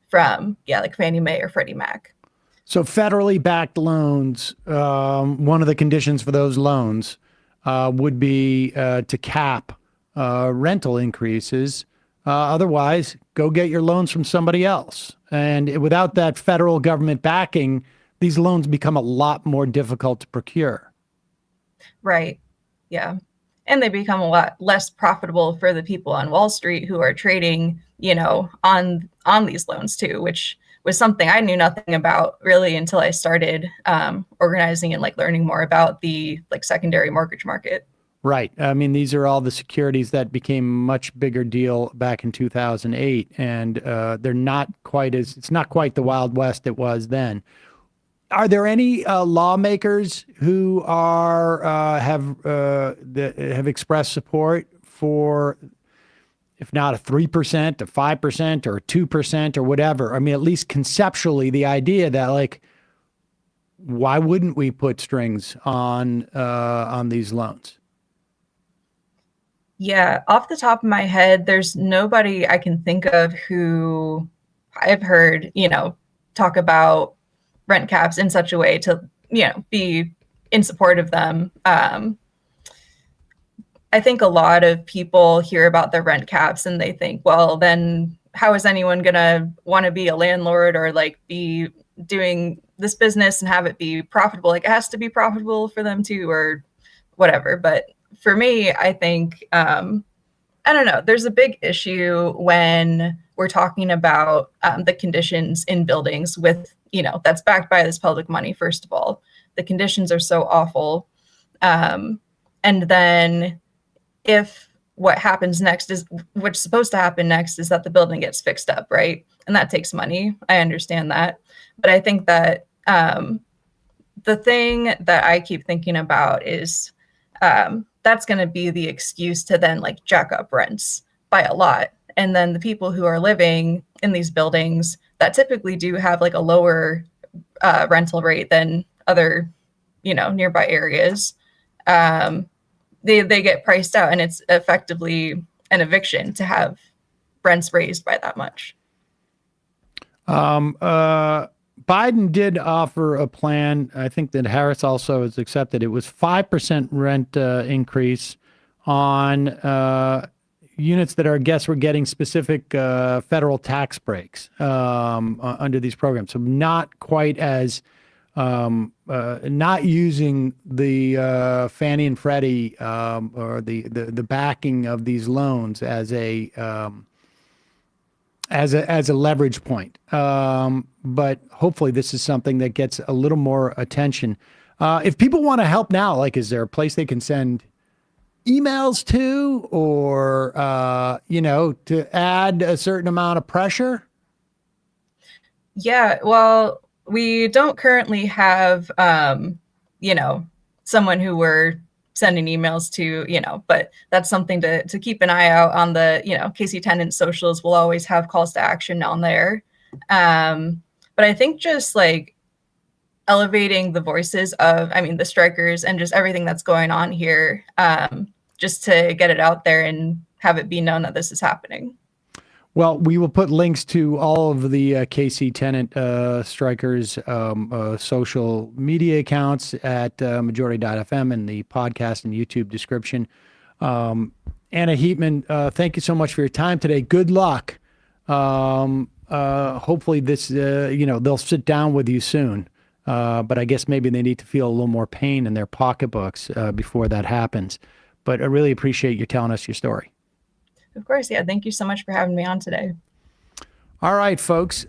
from, like Fannie Mae or Freddie Mac.
So federally backed loans, one of the conditions for those loans would be to cap rental increases. Otherwise, go get your loans from somebody else. And without that federal government backing, these loans become a lot more difficult to procure.
Right. Yeah. And they become a lot less profitable for the people on Wall Street who are trading, on these loans too, which was something I knew nothing about really until I started organizing and like learning more about the like secondary mortgage market.
Right. I mean, these are all the securities that became a much bigger deal back in 2008, and they're not quite it's not quite the Wild West it was then. Are there any lawmakers who have expressed support for, if not a 3%, a 5%, or a 2%, or whatever? I mean, at least conceptually, the idea that like, why wouldn't we put strings on these loans?
Yeah, off the top of my head, there's nobody I can think of who I've heard, talk about rent caps in such a way to, be in support of them. I think a lot of people hear about the rent caps and they think, well, then how is anyone going to want to be a landlord or like be doing this business and have it be profitable? Like it has to be profitable for them too, or whatever. But for me, I think, I don't know, there's a big issue when we're talking about the conditions in buildings with, that's backed by this public money. First of all, the conditions are so awful. And then if what happens next is what's supposed to happen next is that the building gets fixed up, right? And that takes money. I understand that. But I think that the thing that I keep thinking about is that's going to be the excuse to then like jack up rents by a lot. And then the people who are living in these buildings that typically do have like a lower rental rate than other, nearby areas, they get priced out, and it's effectively an eviction to have rents raised by that much.
Biden did offer a plan. I think that Harris also has accepted. It was 5% rent increase on units that I guess were getting specific federal tax breaks under these programs. So not quite as not using the Fannie and Freddie or the backing of these loans as a leverage point. But hopefully this is something that gets a little more attention. If people want to help now, like, is there a place they can send emails to, or, to add a certain amount of pressure?
Yeah, well, we don't currently have, someone who we're sending emails to, but that's something to keep an eye out on. The, KC Tenants socials will always have calls to action on there. But I think just like elevating the voices of, the strikers and just everything that's going on here, just to get it out there and have it be known that this is happening.
Well, we will put links to all of the KC Tenant strikers' social media accounts at majority.fm in the podcast and YouTube description. Anna Heetman, thank you so much for your time today. Good luck. Hopefully this, they'll sit down with you soon. But I guess maybe they need to feel a little more pain in their pocketbooks before that happens. But I really appreciate you telling us your story.
Of course. Yeah. Thank you so much for having me on today.
All right, folks.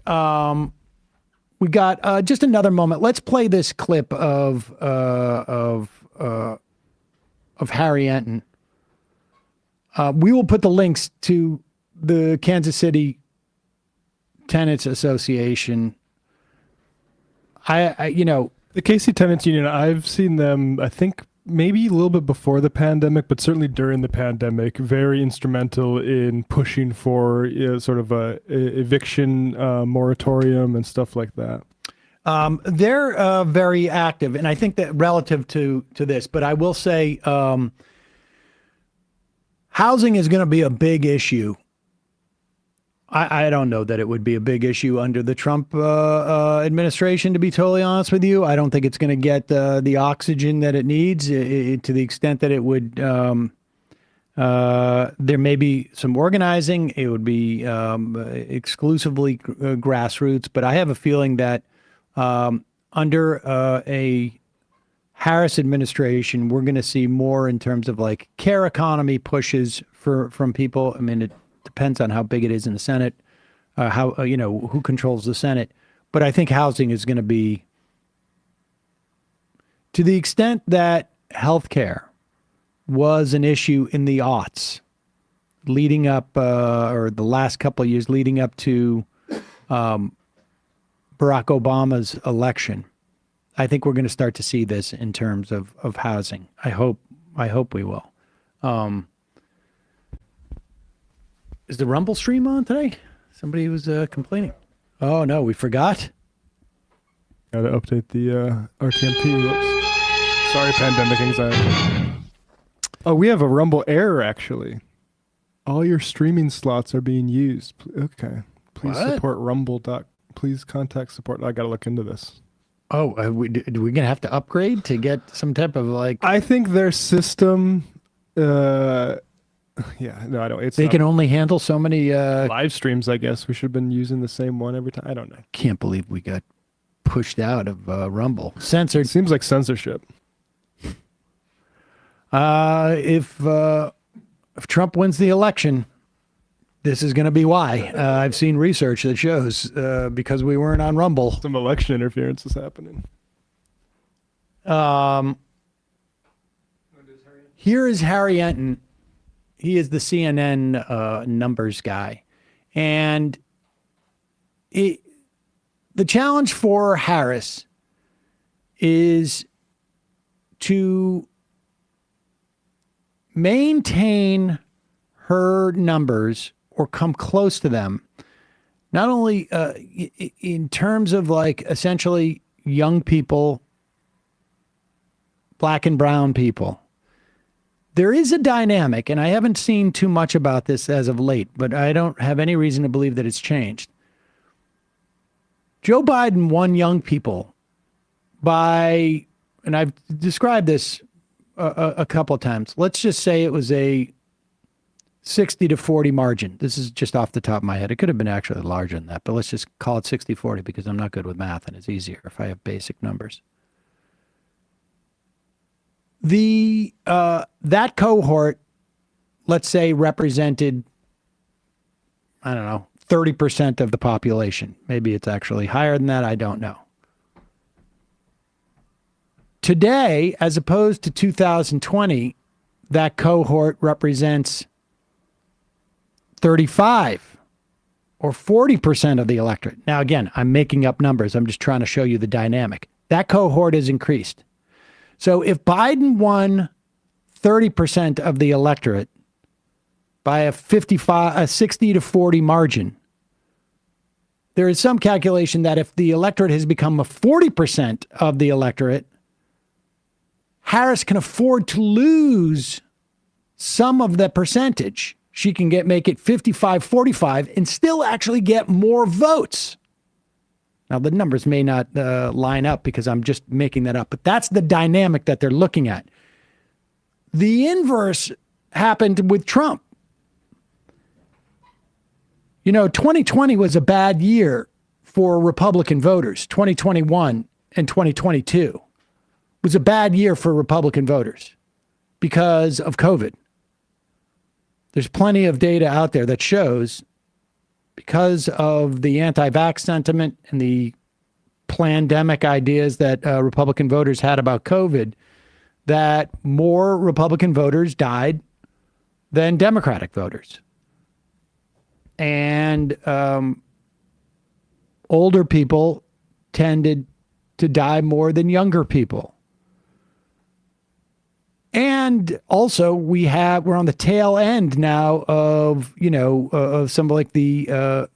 We got just another moment. Let's play this clip of Harry Enton. We will put the links to the Kansas City Tenants Association. The
KC Tenants Union, I've seen them, I think, maybe a little bit before the pandemic, but certainly during the pandemic, very instrumental in pushing for sort of a eviction moratorium and stuff like that.
They're very active, and I think that relative to this, but I will say housing is going to be a big issue. I don't know that it would be a big issue under the Trump administration, to be totally honest with you. I don't think it's going to get the oxygen that it needs to the extent that it would. There may be some organizing. It would be exclusively grassroots. But I have a feeling that under a Harris administration, we're going to see more in terms of like care economy pushes from people. I mean, it depends on how big it is in the Senate, who controls the Senate. But I think housing is going to be, to the extent that healthcare was an issue in the aughts, leading up, or the last couple of years leading up to Barack Obama's election. I think we're going to start to see this in terms of housing. I hope we will. Is the Rumble stream on today? Somebody was complaining. Oh, no, we forgot.
Got to update the RTMP. Whoops. Sorry, pandemic anxiety. Oh, we have a Rumble error, actually. All your streaming slots are being used. Okay. Please support Rumble. Please contact support. I got to look into this.
Oh, are we going to have to upgrade to get some type of like...
I think their system... Yeah, no, I don't.
They can only handle so many
live streams. I guess we should have been using the same one every time. I don't know.
Can't believe we got pushed out of Rumble. Censored.
Seems like censorship.
If Trump wins the election, this is going to be why. I've seen research that shows because we weren't on Rumble.
Some election interference is happening.
Here is Harry Enton. He is the CNN numbers guy. And the challenge for Harris is to maintain her numbers or come close to them, not only in terms of like essentially young people, black and brown people. There is a dynamic, and I haven't seen too much about this as of late, but I don't have any reason to believe that it's changed. Joe Biden won young people by, and I've described this a couple of times. Let's just say it was a 60-40 margin. This is just off the top of my head. It could have been actually larger than that, but let's just call it 60-40 because I'm not good with math and it's easier if I have basic numbers. That cohort, let's say, represented, I don't know, 30% of the population. Maybe it's actually higher than that. I don't know. Today, as opposed to 2020, that cohort represents 35 or 40% of the electorate. Now, again, I'm making up numbers. I'm just trying to show you the dynamic. That cohort has increased. So if Biden won 30% of the electorate by a 60 to 40 margin. There is some calculation that if the electorate has become a 40% of the electorate, Harris can afford to lose some of the percentage. She can make it 55-45 and still actually get more votes. Now, the numbers may not line up because I'm just making that up, but that's the dynamic that they're looking at. The inverse happened with Trump. 2020 was a bad year for Republican voters. 2021 and 2022 was a bad year for Republican voters because of COVID. There's plenty of data out there that shows because of the anti-vax sentiment and the plandemic ideas that Republican voters had about COVID, that more Republican voters died than Democratic voters. And older people tended to die more than younger people. And also we're on the tail end now of, of some like we're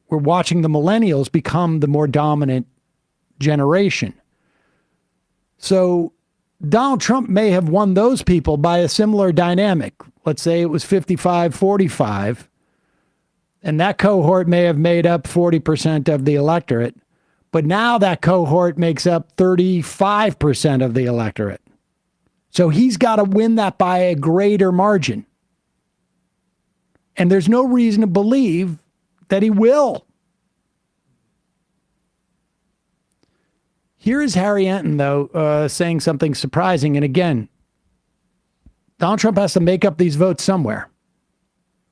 watching the millennials become the more dominant generation. So Donald Trump may have won those people by a similar dynamic. Let's say it was 55-45. And that cohort may have made up 40% of the electorate, but now that cohort makes up 35% of the electorate. So he's got to win that by a greater margin. And there's no reason to believe that he will. Here is Harry Enton, though, saying something surprising. And again, Donald Trump has to make up these votes somewhere.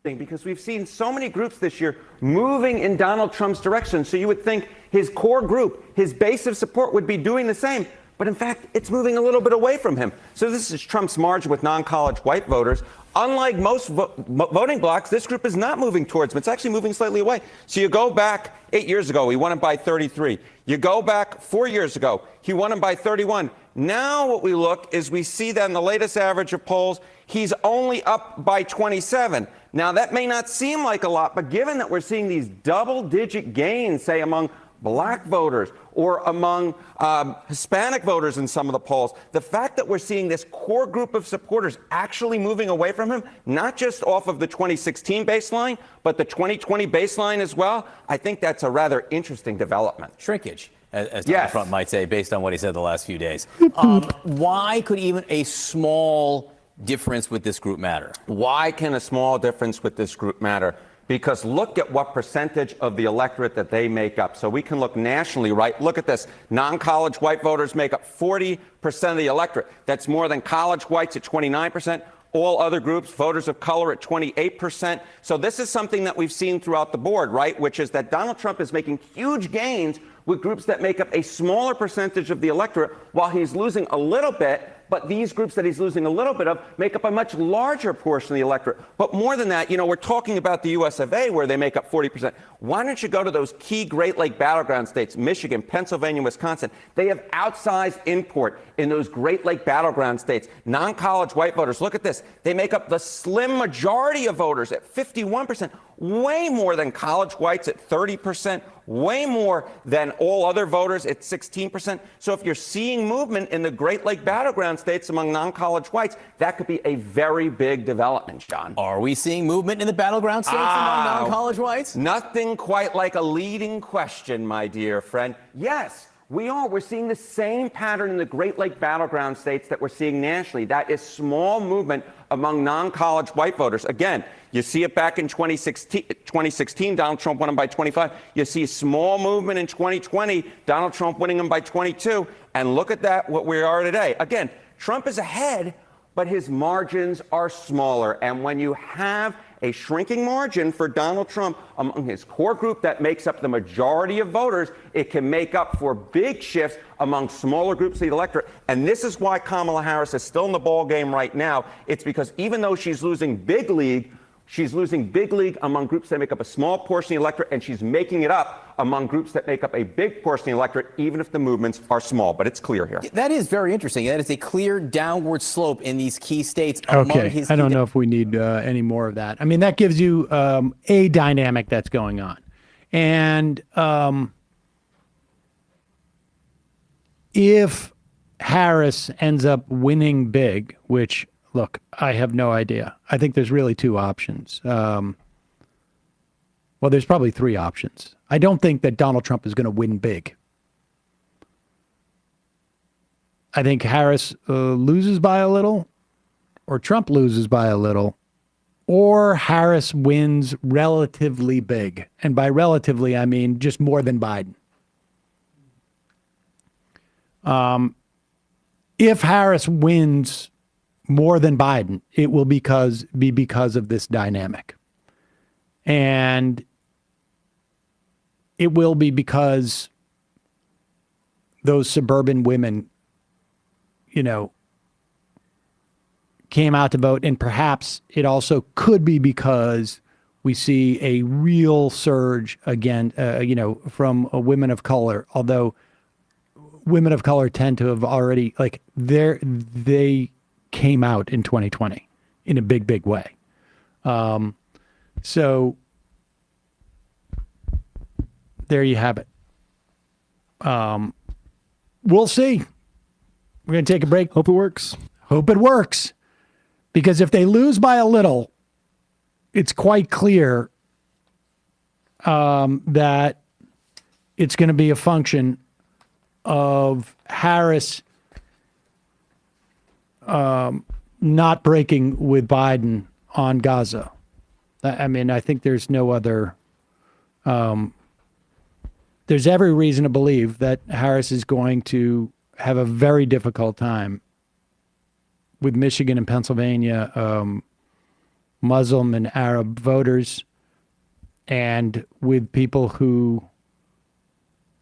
Because we've seen so many groups this year moving in Donald Trump's direction. So you would think his core group, his base of support would be doing the same. But in fact, it's moving a little bit away from him. So this is Trump's margin with non-college white voters. Unlike most voting blocks, this group is not moving towards him. It's actually moving slightly away. So you go back 8 years ago, he won him by 33. You go back 4 years ago, he won him by 31. Now what we look is we see that in the latest average of polls, he's only up by 27. Now, that may not seem like a lot, but given that we're seeing these double-digit gains, say, among black voters or among Hispanic voters in some of the polls, the fact that we're seeing this core group of supporters actually moving away from him, not just off of the 2016 baseline, but the 2020 baseline as well, I think that's a rather interesting development.
Shrinkage, as Donald Trump might say, based on what he said the last few days. Why could even a small difference with this group matter?
Why can a small difference with this group matter? Because look at what percentage of the electorate that they make up. So we can look nationally, right? Look at this. Non-college white voters make up 40% of the electorate. That's more than college whites at 29%. All other groups, voters of color at 28%. So this is something that we've seen throughout the board, right? Which is that Donald Trump is making huge gains with groups that make up a smaller percentage of the electorate while he's losing a little bit. But these groups that he's losing a little bit of make up a much larger portion of the electorate. But more than that, we're talking about the US of A, where they make up 40%. Why don't you go to those key Great Lake battleground states, Michigan, Pennsylvania, Wisconsin? They have outsized import in those Great Lake battleground states. Non-college white voters, look at this. They make up the slim majority of voters at 51%, way more than college whites at 30%, way more than all other voters at 16%. So if you're seeing movement in the Great Lake battleground states among non-college whites, that could be a very big development, John.
Are we seeing movement in the battleground states among non-college whites?
Nothing quite like a leading question, my dear friend. Yes, we are. We're seeing the same pattern in the Great Lake battleground states that we're seeing nationally. That is small movement among non-college white voters. Again, you see it back in 2016, Donald Trump won him by 25. You see a small movement in 2020, Donald Trump winning him by 22. And look at that, what we are today. Again, Trump is ahead, but his margins are smaller. And when you have a shrinking margin for Donald Trump among his core group that makes up the majority of voters, it can make up for big shifts among smaller groups of the electorate. And this is why Kamala Harris is still in the ball game right now. It's because even though she's losing big league, She's losing big league among groups that make up a small portion of the electorate, and she's making it up among groups that make up a big portion of the electorate, even if the movements are small. But it's clear here.
That is very interesting. That is a clear downward slope in these key states. Among his
I don't know if we need any more of that. I mean, that gives you a dynamic that's going on. And if Harris ends up winning big, which, look, I have no idea. I think there's really two options. Well, there's probably three options. I don't think that Donald Trump is going to win big. I think Harris loses by a little, or Trump loses by a little, or Harris wins relatively big. And by relatively, I mean just more than Biden. If Harris wins more than Biden, it will be because of this dynamic. And it will be because those suburban women, came out to vote. And perhaps it also could be because we see a real surge again, from women of color, although women of color tend to have already, they came out in 2020 in a big, big way. So there you have it. We'll see. We're going to take a break.
Hope it works.
Hope it works. Because if they lose by a little, it's quite clear that it's going to be a function of Harris not breaking with Biden on Gaza. I mean, I think there's no other. There's every reason to believe that Harris is going to have a very difficult time with Michigan and Pennsylvania Muslim and Arab voters, and with people who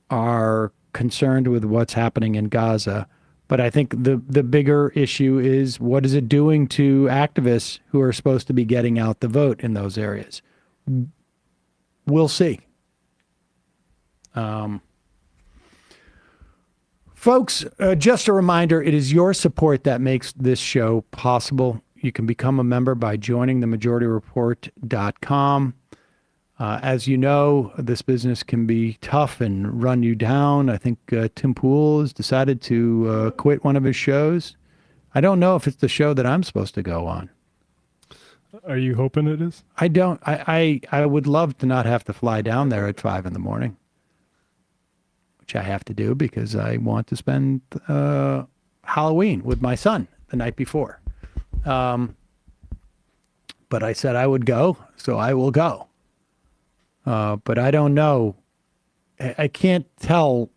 are concerned with what's happening in Gaza. But I think the bigger issue is, what is it doing to activists who are supposed to be getting out the vote in those areas? We'll see. Folks, just a reminder, it is your support that makes this show possible. You can become a member by joining themajorityreport.com. As you know, this business can be tough and run you down. I think Tim Pool has decided to quit one of his shows. I don't know if it's the show that I'm supposed to go on.
Are you hoping it is?
I don't. I would love to not have to fly down there at 5 a.m, which I have to do because I want to spend Halloween with my son the night before. But I said I would go, so I will go. But I don't know. I can't tell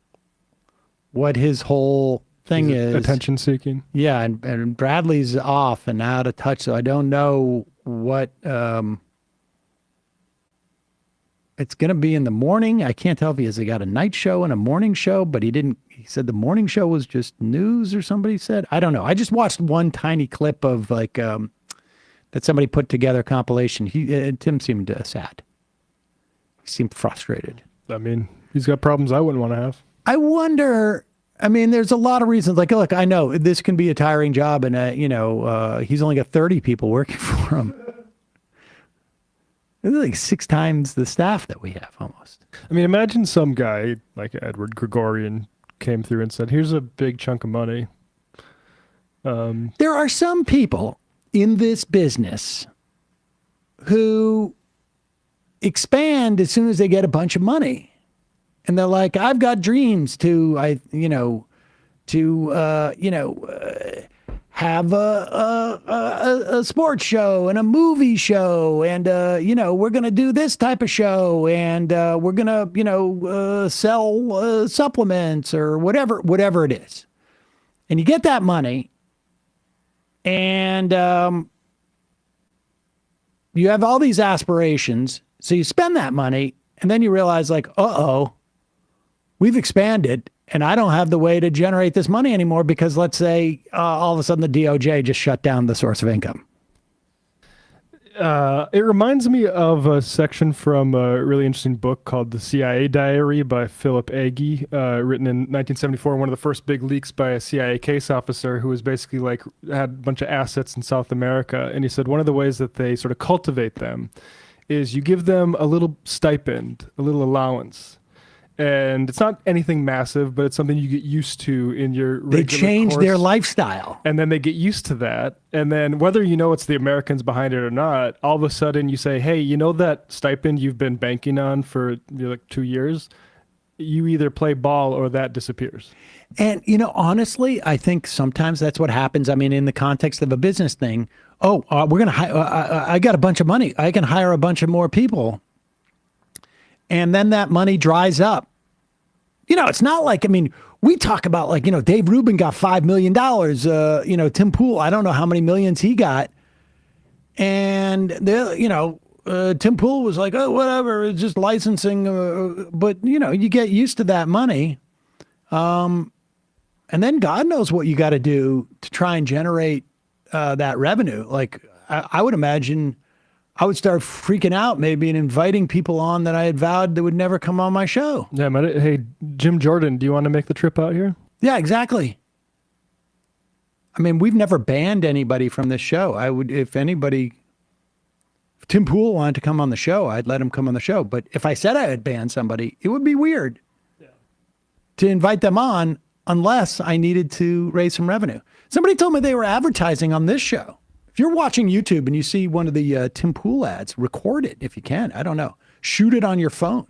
what his whole thing is.
Attention seeking.
Yeah, and Bradley's off and out of touch, so I don't know what it's going to be in the morning. I can't tell if he has got a night show and a morning show, but he said the morning show was just news, or somebody said. I don't know. I just watched one tiny clip of that somebody put together compilation. Tim seemed sad. He seemed frustrated.
I mean, he's got problems I wouldn't want to have.
I wonder. I mean, there's a lot of reasons. Like, look, I know this can be a tiring job, and he's only got 30 people working for him. It's like 6 times the staff that we have, almost.
I mean, imagine some guy like Edward Gregorian came through and said, "Here's a big chunk of money."
There are some people in this business who expand as soon as they get a bunch of money. And they're like, I've got dreams to have a sports show and a movie show. And, we're going to do this type of show. And we're going to, sell supplements or whatever it is. And you get that money and you have all these aspirations. So you spend that money and then you realize, like, we've expanded and I don't have the way to generate this money anymore because, let's say, all of a sudden the DOJ just shut down the source of income.
It reminds me of a section from a really interesting book called The CIA Diary by Philip Agee, written in 1974, one of the first big leaks by a CIA case officer who was basically like had a bunch of assets in South America. And he said one of the ways that they sort of cultivate them is you give them a little stipend, a little allowance. And it's not anything massive, but it's something you get used to in your regular
They change
course.
their lifestyle.
And then they get used to that. And then whether you know it's the Americans behind it or not, all of a sudden you say, hey, you know that stipend you've been banking on for like 2 years? You either play ball or that disappears.
And, you know, honestly, I think sometimes that's what happens. I mean, in the context of a business thing, we're going to hire, I got a bunch of money. I can hire a bunch of more people. And then that money dries up. You know, it's not like, I mean, we talk about like, you know, Dave Rubin got $5 million. You know, Tim Pool, I don't know how many millions he got. And, you know, Tim Pool was like, oh, whatever, it's just licensing. But, you know, you get used to that money. And then God knows what you got to do to try and generate that revenue. Like, I would imagine I would start freaking out maybe and inviting people on that I had vowed that would never come on my show.
Yeah, hey, Jim Jordan, do you want to make the trip out here?
Yeah, exactly. I mean, we've never banned anybody from this show. I would, if Tim Pool wanted to come on the show, I'd let him come on the show. But if I said I had banned somebody, it would be weird to invite them on unless I needed to raise some revenue. Somebody told me they were advertising on this show. If you're watching YouTube and you see one of the Tim Pool ads, record it if you can. I don't know. Shoot it on your phone.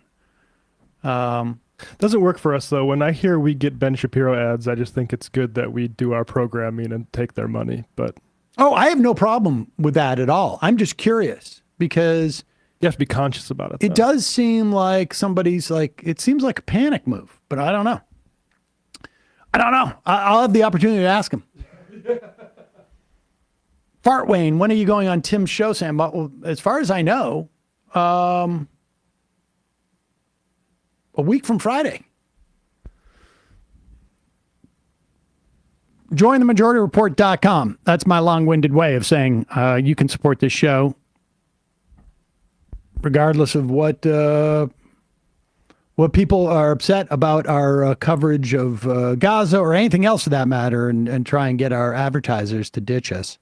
Doesn't work for us, though. When I hear we get Ben Shapiro ads, I just think it's good that we do our programming and take their money. But
I have no problem with that at all. I'm just curious because
you have to be conscious about it.
It does seem like somebody's like, it seems like a panic move, but I don't know. I'll have the opportunity to ask him. Fart Wayne, when are you going on Tim's show, Sam? Well, as far as I know, a week from Friday. JoinTheMajorityReport.com. That's my long-winded way of saying you can support this show regardless of what people are upset about our coverage of Gaza or anything else for that matter, and try and get our advertisers to ditch us.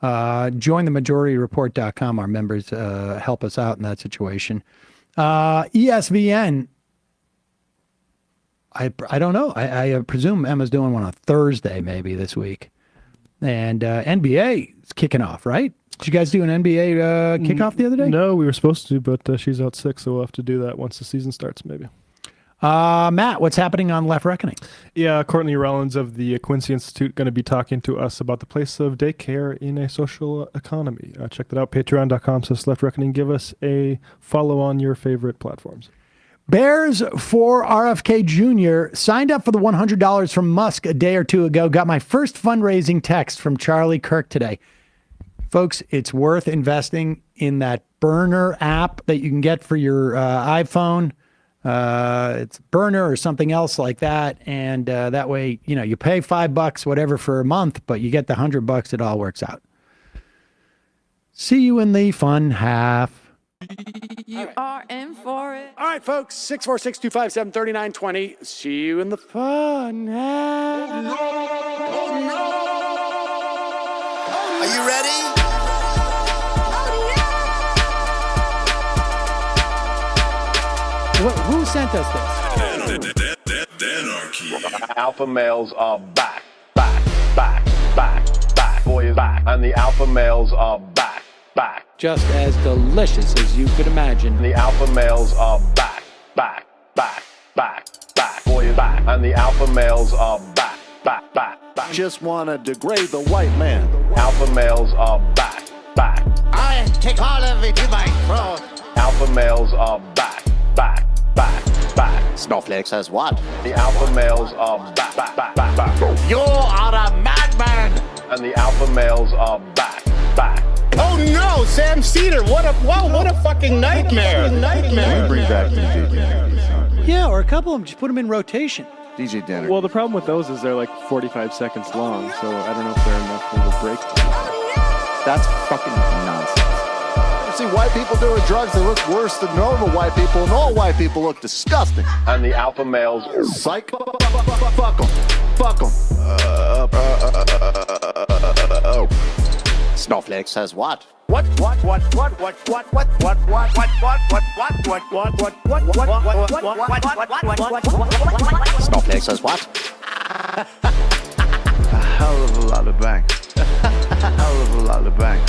JoinTheMajorityReport.com. Our members help us out in that situation. ESVN. I don't know. I presume Emma's doing one on Thursday maybe this week. And NBA is kicking off, right? Did you guys do an NBA kickoff the other day?
No, we were supposed to, but she's out sick, so we'll have to do that once the season starts maybe.
Matt, what's happening on Left Reckoning?
Yeah, Courtney Rollins of the Quincy Institute going to be talking to us about the place of daycare in a social economy. Check that out, patreon.com/Left Reckoning. Give us a follow on your favorite platforms.
Bears for RFK Jr. signed up for the $100 from Musk a day or two ago. Got my first fundraising text from Charlie Kirk today. Folks, it's worth investing in that Burner app that you can get for your iPhone. It's Burner or something else like that. And that way, you know, you pay $5, whatever, for a month, but you get the $100. It all works out. See you in the fun half.
You are in for it.
All right, folks, 646-257-3920. See you in the fun half.
Are you ready?
Who sent us
this? Alpha males are back. Boy is back. And the alpha males are back.
Just as delicious as you could imagine.
The alpha males are back. Boy is back. And the alpha males are back.
Just wanna degrade the white man.
Alpha males are back.
I take all of it in my throat.
Alpha males are back.
Snowflake says what?
The alpha males are back.
You are a madman.
And the alpha males are back.
Oh no, Sam Seder! What a fucking nightmare!
Bring back DJ Danner.
Yeah, or a couple of them. Just put them in rotation.
DJ Danner.
Well, the problem with those is they're like 45 seconds long, so I don't know if they're enough of a break.
That's fucking nonsense. see white people doing drugs, they look worse than normal white people, and all white people look disgusting.
And the alpha males.
Psych. Fuck them. Fuck them. Snowflake says what? Snowflake says what? A hell of a lot of bank. A hell of a lot of bank.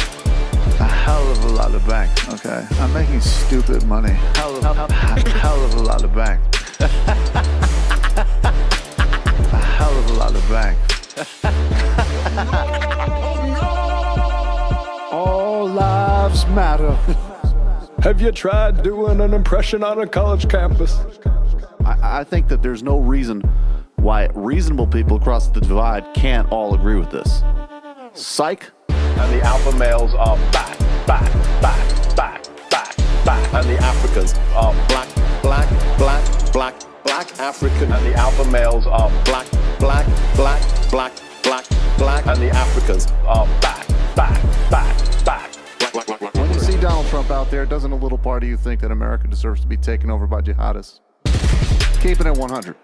A hell of a lot of bank. Okay, I'm making stupid money. Hell of a lot of bank. A hell of a lot of bank. All lives matter.
Have you tried doing an impression on a college campus?
I think that there's no reason why reasonable people across the divide can't all agree with this. Psych.
And the alpha males are back. And the Africans are black African. And the alpha males are black. And the Africans are back.
When you see Donald Trump out there, doesn't a little part of you think that America deserves to be taken over by jihadists? Keeping it 100.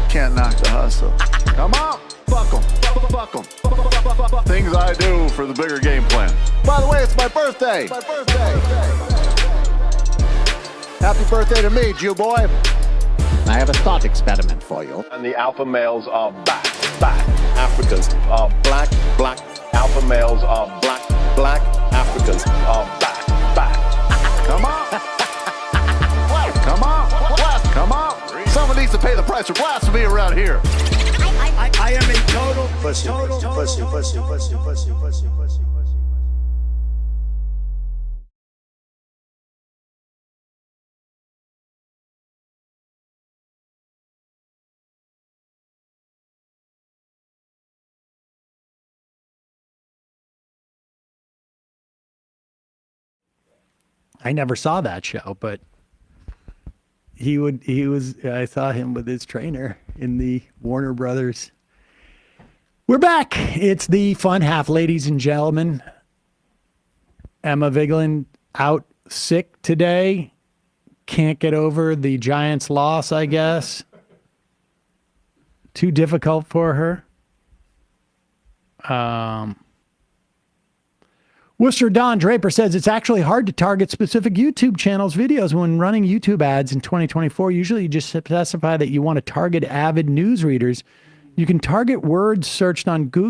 Can't knock the hustle. Come on, fuck them. Things I do for the bigger game plan. By the way, it's my birthday. Happy birthday to me, Jew boy. I have a thought experiment for you.
And the alpha males are back. Africans are black. Alpha males are black. Africans are back.
Come on. Come on. Someone needs to pay the price for blasphemy around here.
I am a total pussy.
I never saw that show, but I saw him with his trainer in the Warner Brothers. We're back. It's the fun half, ladies and gentlemen. Emma Vigeland out sick today. Can't get over the Giants' loss, I guess. Too difficult for her. Worcester Don Draper says it's actually hard to target specific YouTube channels' videos when running YouTube ads in 2024. Usually you just specify that you want to target avid news readers. You can target words searched on Google